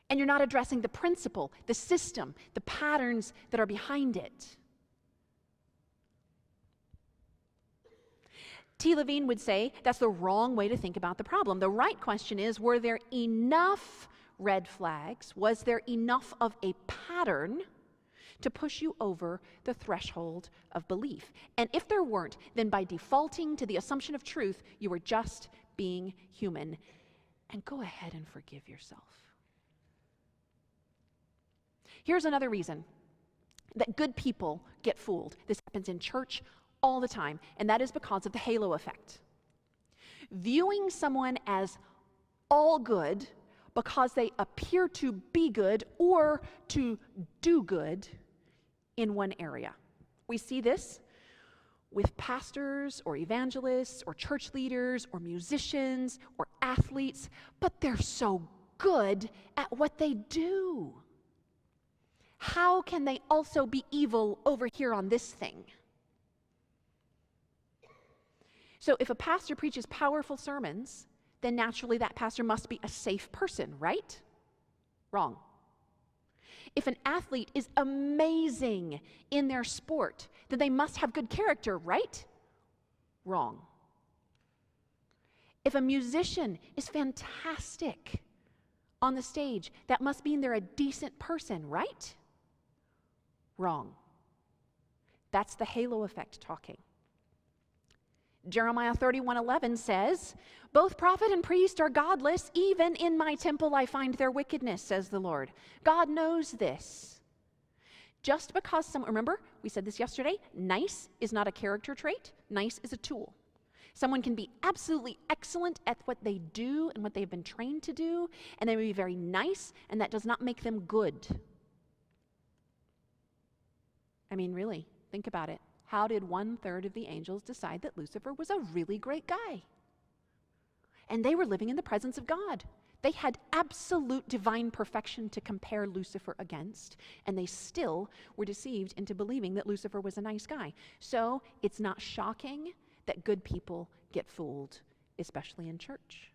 And you're not addressing the principle, the system, the patterns that are behind it. T. Levine would say that's the wrong way to think about the problem. The right question is, were there enough red flags? Was there enough of a pattern to push you over the threshold of belief? And if there weren't, then by defaulting to the assumption of truth, you were just being human. And go ahead and forgive yourself. Here's another reason that good people get fooled. This happens in church all the time, and that is because of the halo effect. Viewing someone as all good because they appear to be good or to do good in one area. We see this with pastors or evangelists or church leaders or musicians or athletes, but they're so good at what they do. How can they also be evil over here on this thing? So if a pastor preaches powerful sermons, then naturally that pastor must be a safe person, right? Wrong. If an athlete is amazing in their sport, then they must have good character, right? Wrong. If a musician is fantastic on the stage, that must mean they're a decent person, right? Wrong. That's the halo effect talking. Jeremiah 31:11 says, "Both prophet and priest are godless. Even in my temple I find their wickedness, says the Lord." God knows this. Just because remember, we said this yesterday, nice is not a character trait. Nice is a tool. Someone can be absolutely excellent at what they do and what they've been trained to do, and they may be very nice, and that does not make them good. I mean, really, think about it. How did 1/3 of the angels decide that Lucifer was a really great guy? And they were living in the presence of God. They had absolute divine perfection to compare Lucifer against, and they still were deceived into believing that Lucifer was a nice guy. So it's not shocking that good people get fooled, especially in church.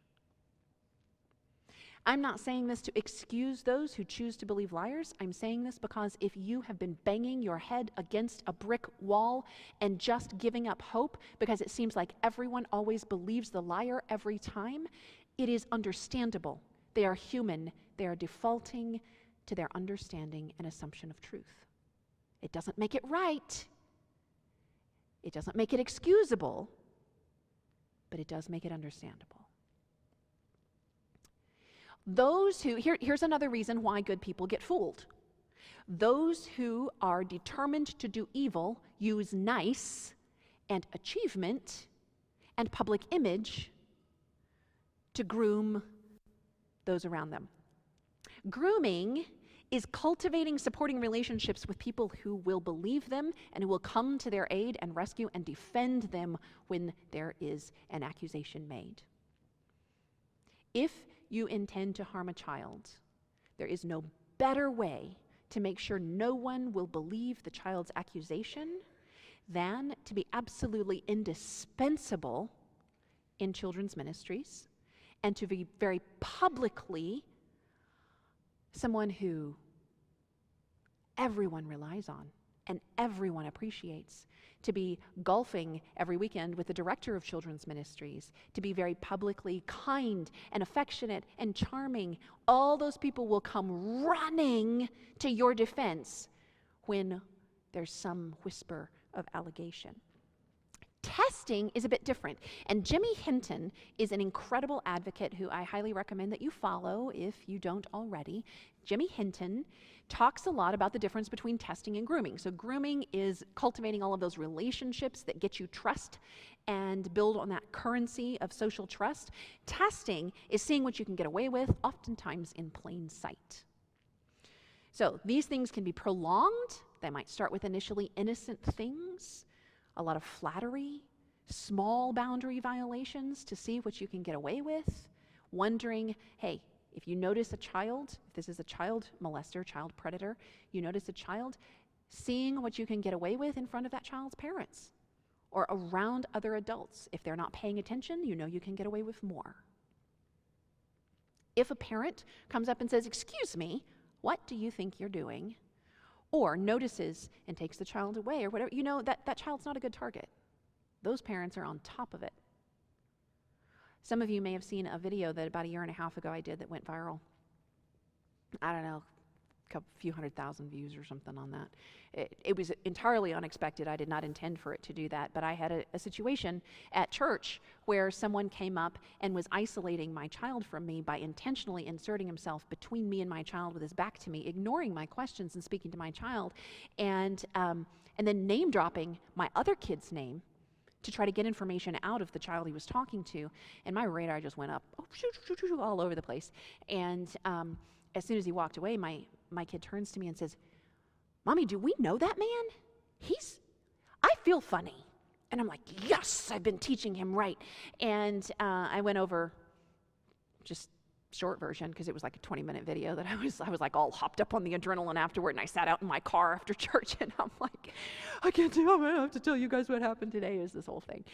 I'm not saying this to excuse those who choose to believe liars. I'm saying this because if you have been banging your head against a brick wall and just giving up hope because it seems like everyone always believes the liar every time, it is understandable. They are human. They are defaulting to their understanding and assumption of truth. It doesn't make it right. It doesn't make it excusable, but it does make it understandable. Here's another reason why good people get fooled. Those who are determined to do evil use nice and achievement and public image to groom those around them. Grooming is cultivating, supporting relationships with people who will believe them and who will come to their aid and rescue and defend them when there is an accusation made. If you intend to harm a child, there is no better way to make sure no one will believe the child's accusation than to be absolutely indispensable in children's ministries and to be very publicly someone who everyone relies on and everyone appreciates, to be golfing every weekend with the director of children's ministries, to be very publicly kind and affectionate and charming. All those people will come running to your defense when there's some whisper of allegation. Testing is a bit different, and Jimmy Hinton is an incredible advocate who I highly recommend that you follow if you don't already. Jimmy Hinton talks a lot about the difference between testing and grooming. So grooming is cultivating all of those relationships that get you trust and build on that currency of social trust. Testing is seeing what you can get away with, oftentimes in plain sight. So these things can be prolonged. They might start with initially innocent things, a lot of flattery, small boundary violations to see what you can get away with, wondering, hey, if you notice a child, if this is a child molester, child predator, you notice a child, seeing what you can get away with in front of that child's parents or around other adults. If they're not paying attention, you know you can get away with more. If a parent comes up and says, "Excuse me, what do you think you're doing?" or notices and takes the child away or whatever, you know that child's not a good target. Those parents are on top of it. Some of you may have seen a video that about 1.5 years ago I did that went viral. I don't know, a few 100,000 views or something on that. It was entirely unexpected. I did not intend for it to do that, but I had a situation at church where someone came up and was isolating my child from me by intentionally inserting himself between me and my child with his back to me, ignoring my questions and speaking to my child, and then name dropping my other kid's name to try to get information out of the child he was talking to, and my radar just went up all over the place. And as soon as he walked away, my kid turns to me and says, "Mommy, do we know that man? I feel funny." And I'm like, yes, I've been teaching him right. And I went over just short version because it was like a 20-minute video that I was like all hopped up on the adrenaline afterward, and I sat out in my car after church and I'm like, I can't do it. I'm gonna have to tell you guys what happened today is this whole thing.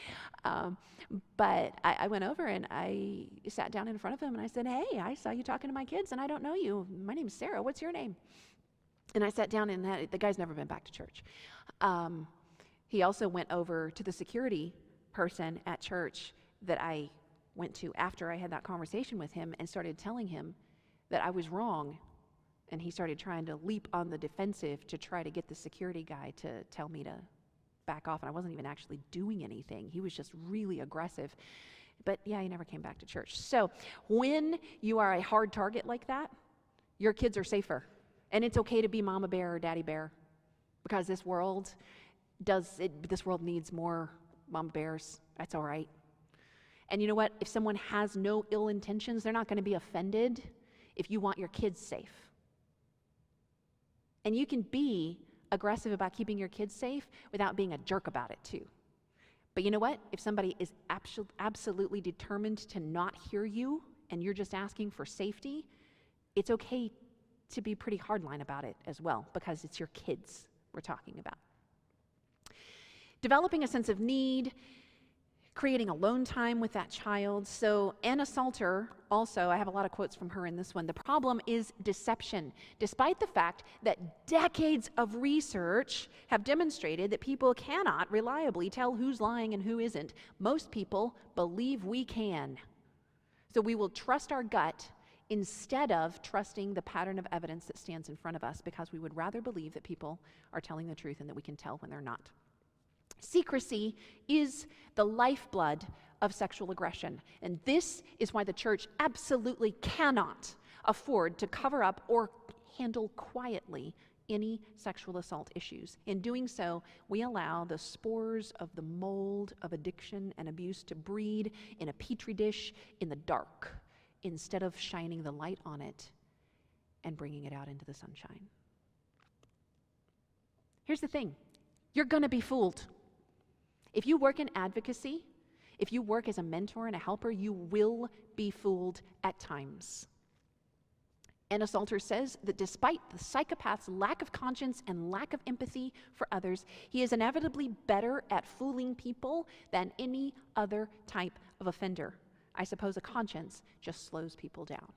But I went over and I sat down in front of him and I said, "Hey, I saw you talking to my kids and I don't know you. My name's Sarah. What's your name?" And I sat down, and the guy's never been back to church. He also went over to the security person at church that I went to after I had that conversation with him and started telling him that I was wrong. And he started trying to leap on the defensive to try to get the security guy to tell me to back off. And I wasn't even actually doing anything. He was just really aggressive. But yeah, he never came back to church. So when you are a hard target like that, your kids are safer. And it's okay to be mama bear or daddy bear, because this world needs more mama bears. That's all right. And you know what? If someone has no ill intentions, they're not going to be offended if you want your kids safe. And you can be aggressive about keeping your kids safe without being a jerk about it too. But you know what? If somebody is absolutely determined to not hear you and you're just asking for safety, it's okay to be pretty hardline about it as well, because it's your kids we're talking about. Developing a sense of need, creating alone time with that child. So Anna Salter, also, I have a lot of quotes from her in this one. The problem is deception. Despite the fact that decades of research have demonstrated that people cannot reliably tell who's lying and who isn't, most people believe we can. So we will trust our gut instead of trusting the pattern of evidence that stands in front of us, because we would rather believe that people are telling the truth and that we can tell when they're not. Secrecy is the lifeblood of sexual aggression, and this is why the church absolutely cannot afford to cover up or handle quietly any sexual assault issues. In doing so, we allow the spores of the mold of addiction and abuse to breed in a petri dish in the dark instead of shining the light on it and bringing it out into the sunshine. Here's the thing, you're going to be fooled. If you work in advocacy, if you work as a mentor and a helper, you will be fooled at times. Anna Salter says that despite the psychopath's lack of conscience and lack of empathy for others, he is inevitably better at fooling people than any other type of offender. I suppose a conscience just slows people down.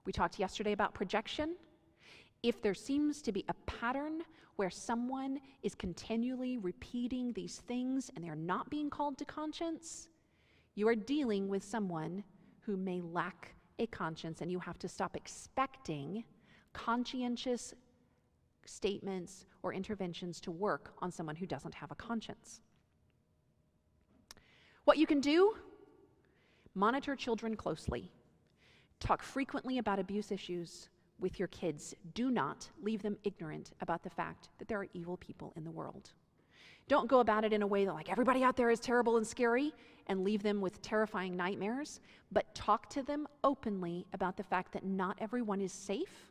We talked yesterday about projection. If there seems to be a pattern where someone is continually repeating these things and they're not being called to conscience, you are dealing with someone who may lack a conscience, and you have to stop expecting conscientious statements or interventions to work on someone who doesn't have a conscience. What you can do: monitor children closely. Talk frequently about abuse issues with your kids. Do not leave them ignorant about the fact that there are evil people in the world. Don't go about it in a way that like everybody out there is terrible and scary and leave them with terrifying nightmares, but talk to them openly about the fact that not everyone is safe.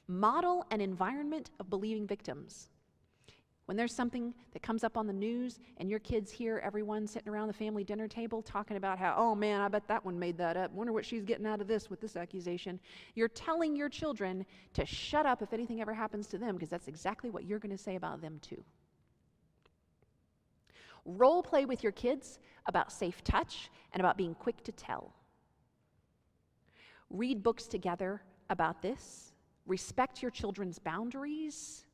Model an environment of believing victims. When there's something that comes up on the news and your kids hear everyone sitting around the family dinner table talking about how, oh man, I bet that one made that up. Wonder what she's getting out of this with this accusation. You're telling your children to shut up if anything ever happens to them, because that's exactly what you're going to say about them too. Role play with your kids about safe touch and about being quick to tell. Read books together about this. Respect your children's boundaries.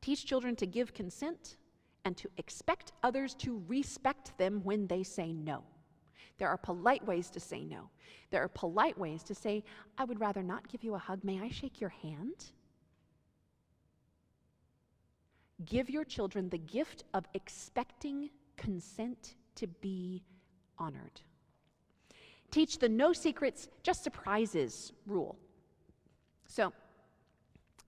Teach children to give consent and to expect others to respect them when they say no. There are polite ways to say no. There are polite ways to say, I would rather not give you a hug. May I shake your hand? Give your children the gift of expecting consent to be honored. Teach the no secrets, just surprises rule. So,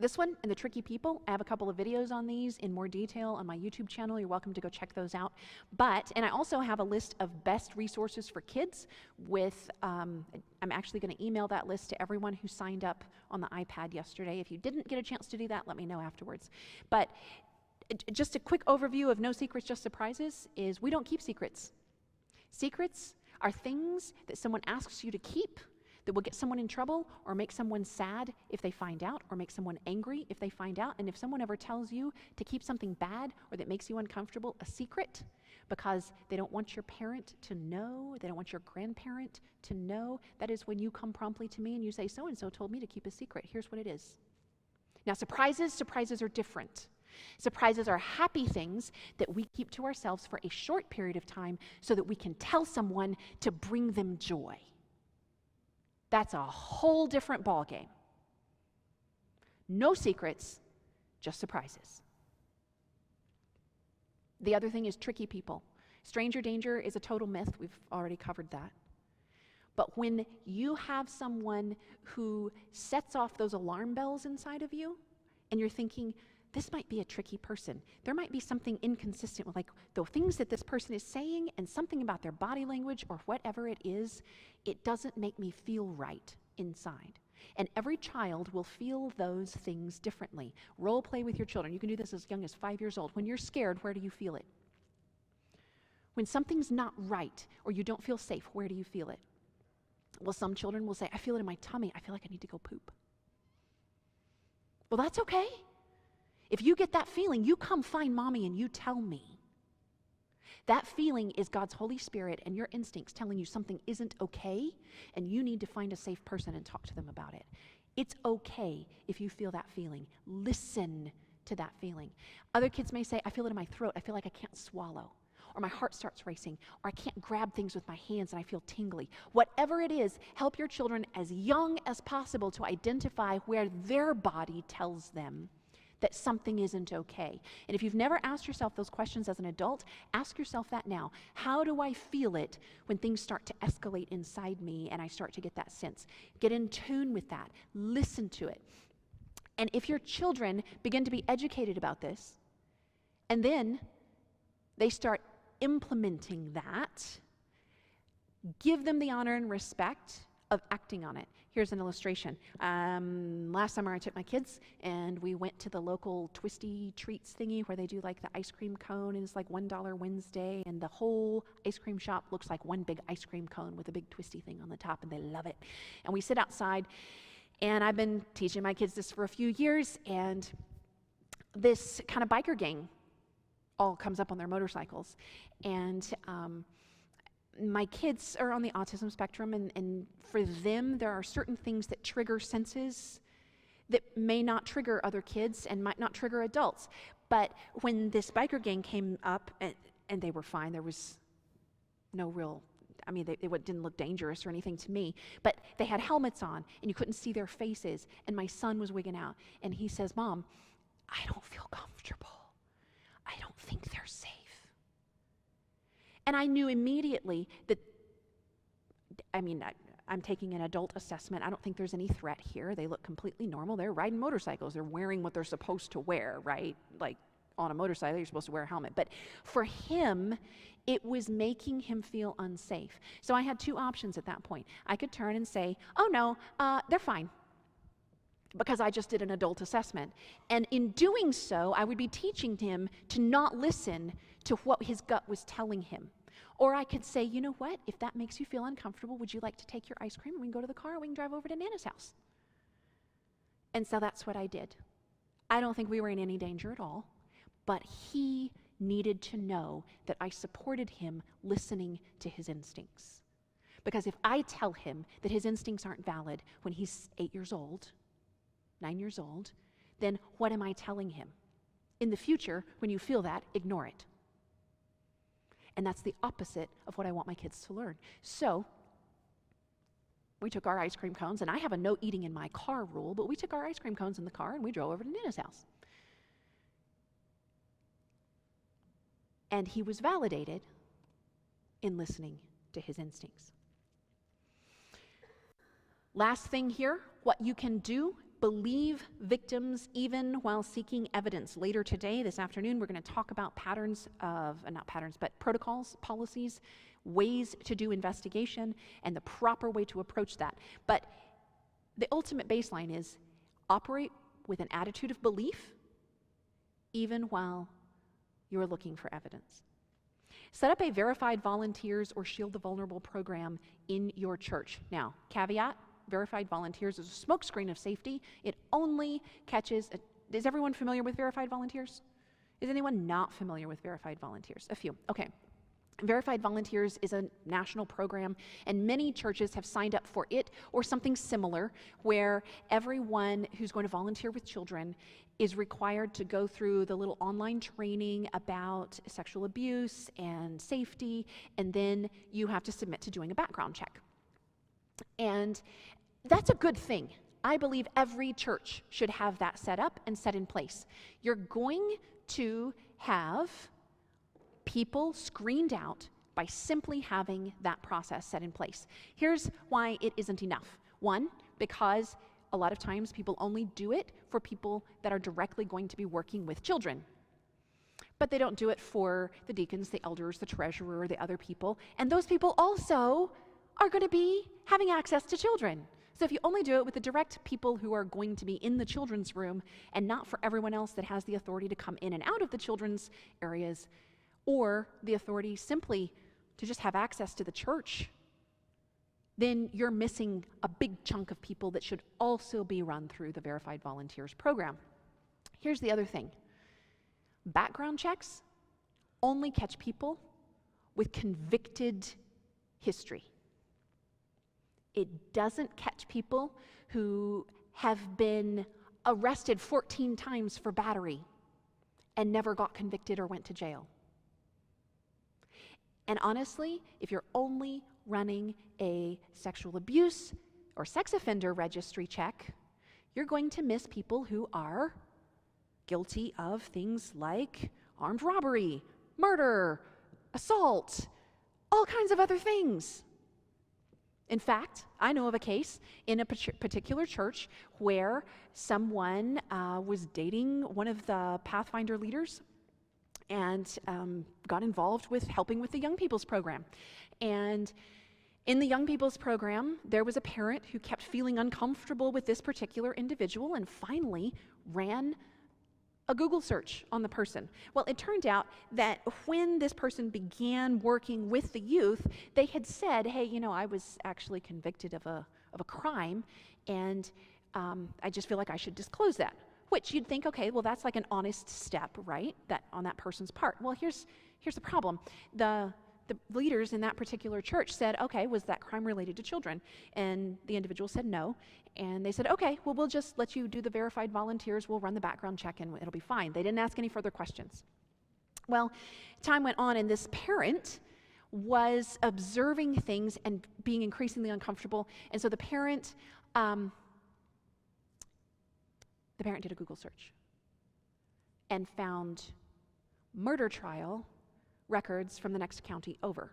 this one and the tricky people, I have a couple of videos on these in more detail on my YouTube channel. You're welcome to go check those out. And I also have a list of best resources for kids with, I'm actually going to email that list to everyone who signed up on the iPad yesterday. If you didn't get a chance to do that, let me know afterwards. But just a quick overview of no secrets, just surprises is we don't keep secrets. Secrets are things that someone asks you to keep that will get someone in trouble or make someone sad if they find out, or make someone angry if they find out. And if someone ever tells you to keep something bad or that makes you uncomfortable a secret because they don't want your parent to know, they don't want your grandparent to know, that is when you come promptly to me and you say, so-and-so told me to keep a secret. Here's what it is. Now, surprises are different. Surprises are happy things that we keep to ourselves for a short period of time so that we can tell someone to bring them joy. That's a whole different ballgame. No secrets, just surprises. The other thing is tricky people. Stranger danger is a total myth. We've already covered that. But when you have someone who sets off those alarm bells inside of you and you're thinking, this might be a tricky person. There might be something inconsistent with like the things that this person is saying and something about their body language or whatever it is. It doesn't make me feel right inside. And every child will feel those things differently. Role play with your children. You can do this as young as 5 years old. When you're scared, where do you feel it? When something's not right or you don't feel safe, where do you feel it? Well, some children will say, I feel it in my tummy. I feel like I need to go poop. Well, that's okay. If you get that feeling, you come find mommy and you tell me. That feeling is God's Holy Spirit and your instincts telling you something isn't okay and you need to find a safe person and talk to them about it. It's okay if you feel that feeling. Listen to that feeling. Other kids may say, I feel it in my throat. I feel like I can't swallow. Or my heart starts racing. Or I can't grab things with my hands and I feel tingly. Whatever it is, help your children as young as possible to identify where their body tells them that something isn't okay? And if you've never asked yourself those questions as an adult, ask yourself that now. How do I feel it when things start to escalate inside me and I start to get that sense? Get in tune with that. Listen to it. And if your children begin to be educated about this, and then they start implementing that, give them the honor and respect of acting on it. Here's an illustration. Last summer I took my kids and we went to the local Twisty Treats thingy where they do like the ice cream cone, and it's like $1 Wednesday, and the whole ice cream shop looks like one big ice cream cone with a big twisty thing on the top, and they love it. And we sit outside, and I've been teaching my kids this for a few years, and this kind of biker gang all comes up on their motorcycles. And my kids are on the autism spectrum, and for them, there are certain things that trigger senses that may not trigger other kids and might not trigger adults. But when this biker gang came up, and they were fine, there was no real, I mean, they didn't look dangerous or anything to me, but they had helmets on, and you couldn't see their faces, and my son was wigging out, and he says, "Mom, I don't feel comfortable. I don't think they're safe." And I knew immediately that, I mean, I'm taking an adult assessment. I don't think there's any threat here. They look completely normal. They're riding motorcycles. They're wearing what they're supposed to wear, right? Like on a motorcycle, you're supposed to wear a helmet. But for him, it was making him feel unsafe. So I had two options at that point. I could turn and say, "Oh no, they're fine," because I just did an adult assessment. And in doing so, I would be teaching him to not listen to what his gut was telling him. Or I could say, "You know what? If that makes you feel uncomfortable, would you like to take your ice cream and we can go to the car and we can drive over to Nana's house?" And so that's what I did. I don't think we were in any danger at all, but he needed to know that I supported him listening to his instincts. Because if I tell him that his instincts aren't valid when he's 8 years old, 9 years old, then what am I telling him? In the future, when you feel that, ignore it. And that's the opposite of what I want my kids to learn. So we took our ice cream cones, and I have a no eating in my car rule, but we took our ice cream cones in the car and we drove over to Nana's house. And he was validated in listening to his instincts. Last thing here, what you can do: believe victims even while seeking evidence. Later today, this afternoon, we're going to talk about protocols, policies, ways to do investigation, and the proper way to approach that. But the ultimate baseline is operate with an attitude of belief even while you're looking for evidence. Set up a verified volunteers or Shield the Vulnerable program in your church. Now, caveat: verified volunteers is a smokescreen of safety. It only catches, is everyone familiar with verified volunteers? Is anyone not familiar with verified volunteers? A few, okay. Verified Volunteers is a national program, and many churches have signed up for it or something similar, where everyone who's going to volunteer with children is required to go through the little online training about sexual abuse and safety, and then you have to submit to doing a background check. And that's a good thing. I believe every church should have that set up and set in place. You're going to have people screened out by simply having that process set in place. Here's why it isn't enough. One, because a lot of times people only do it for people that are directly going to be working with children. But they don't do it for the deacons, the elders, the treasurer, the other people. And those people also are going to be having access to children. So if you only do it with the direct people who are going to be in the children's room and not for everyone else that has the authority to come in and out of the children's areas, or the authority simply to just have access to the church, then you're missing a big chunk of people that should also be run through the Verified Volunteers program. Here's the other thing. Background checks only catch people with convicted history. It doesn't catch people who have been arrested 14 times for battery and never got convicted or went to jail. And honestly, if you're only running a sexual abuse or sex offender registry check, you're going to miss people who are guilty of things like armed robbery, murder, assault, all kinds of other things. In fact, I know of a case in a particular church where someone was dating one of the Pathfinder leaders and got involved with helping with the Young People's Program. And in the Young People's Program, there was a parent who kept feeling uncomfortable with this particular individual and finally ran a Google search on the person. Well, it turned out that when this person began working with the youth, they had said, hey, you know, I was actually convicted of a crime, and I just feel like I should disclose that. Which you'd think, okay, well, that's like an honest step, right? That on that person's part. Well, here's the problem. The leaders in that particular church said, okay, was that crime related to children? And the individual said no. And they said, okay, well, we'll just let you do the verified volunteers. We'll run the background check and it'll be fine. They didn't ask any further questions. Well, time went on and this parent was observing things and being increasingly uncomfortable. And so the parent did a Google search and found murder trial records from the next county over.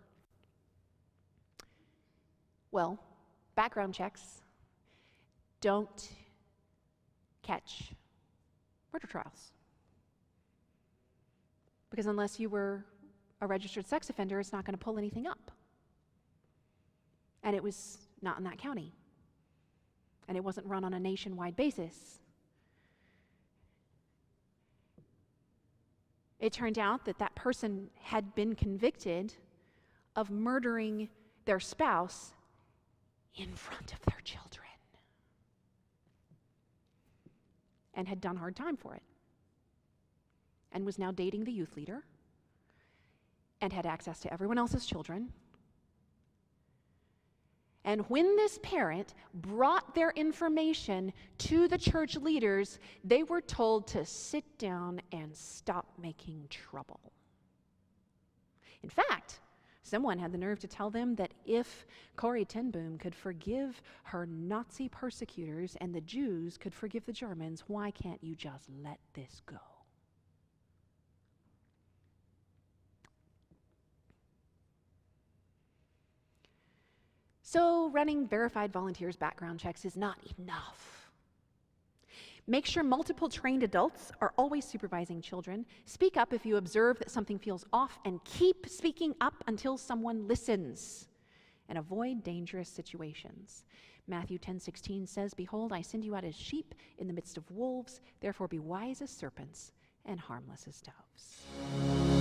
Well, background checks don't catch murder trials. Because unless you were a registered sex offender, it's not going to pull anything up. And it was not in that county. And it wasn't run on a nationwide basis. It turned out that that person had been convicted of murdering their spouse in front of their children and had done hard time for it and was now dating the youth leader and had access to everyone else's children. And when this parent brought their information to the church leaders, they were told to sit down and stop making trouble. In fact, someone had the nerve to tell them that if Corrie ten Boom could forgive her Nazi persecutors and the Jews could forgive the Germans, why can't you just let this go? So running verified volunteers background checks is not enough. Make sure multiple trained adults are always supervising children. Speak up if you observe that something feels off, and keep speaking up until someone listens. And avoid dangerous situations. Matthew 10:16 says, "Behold, I send you out as sheep in the midst of wolves. Therefore be wise as serpents and harmless as doves."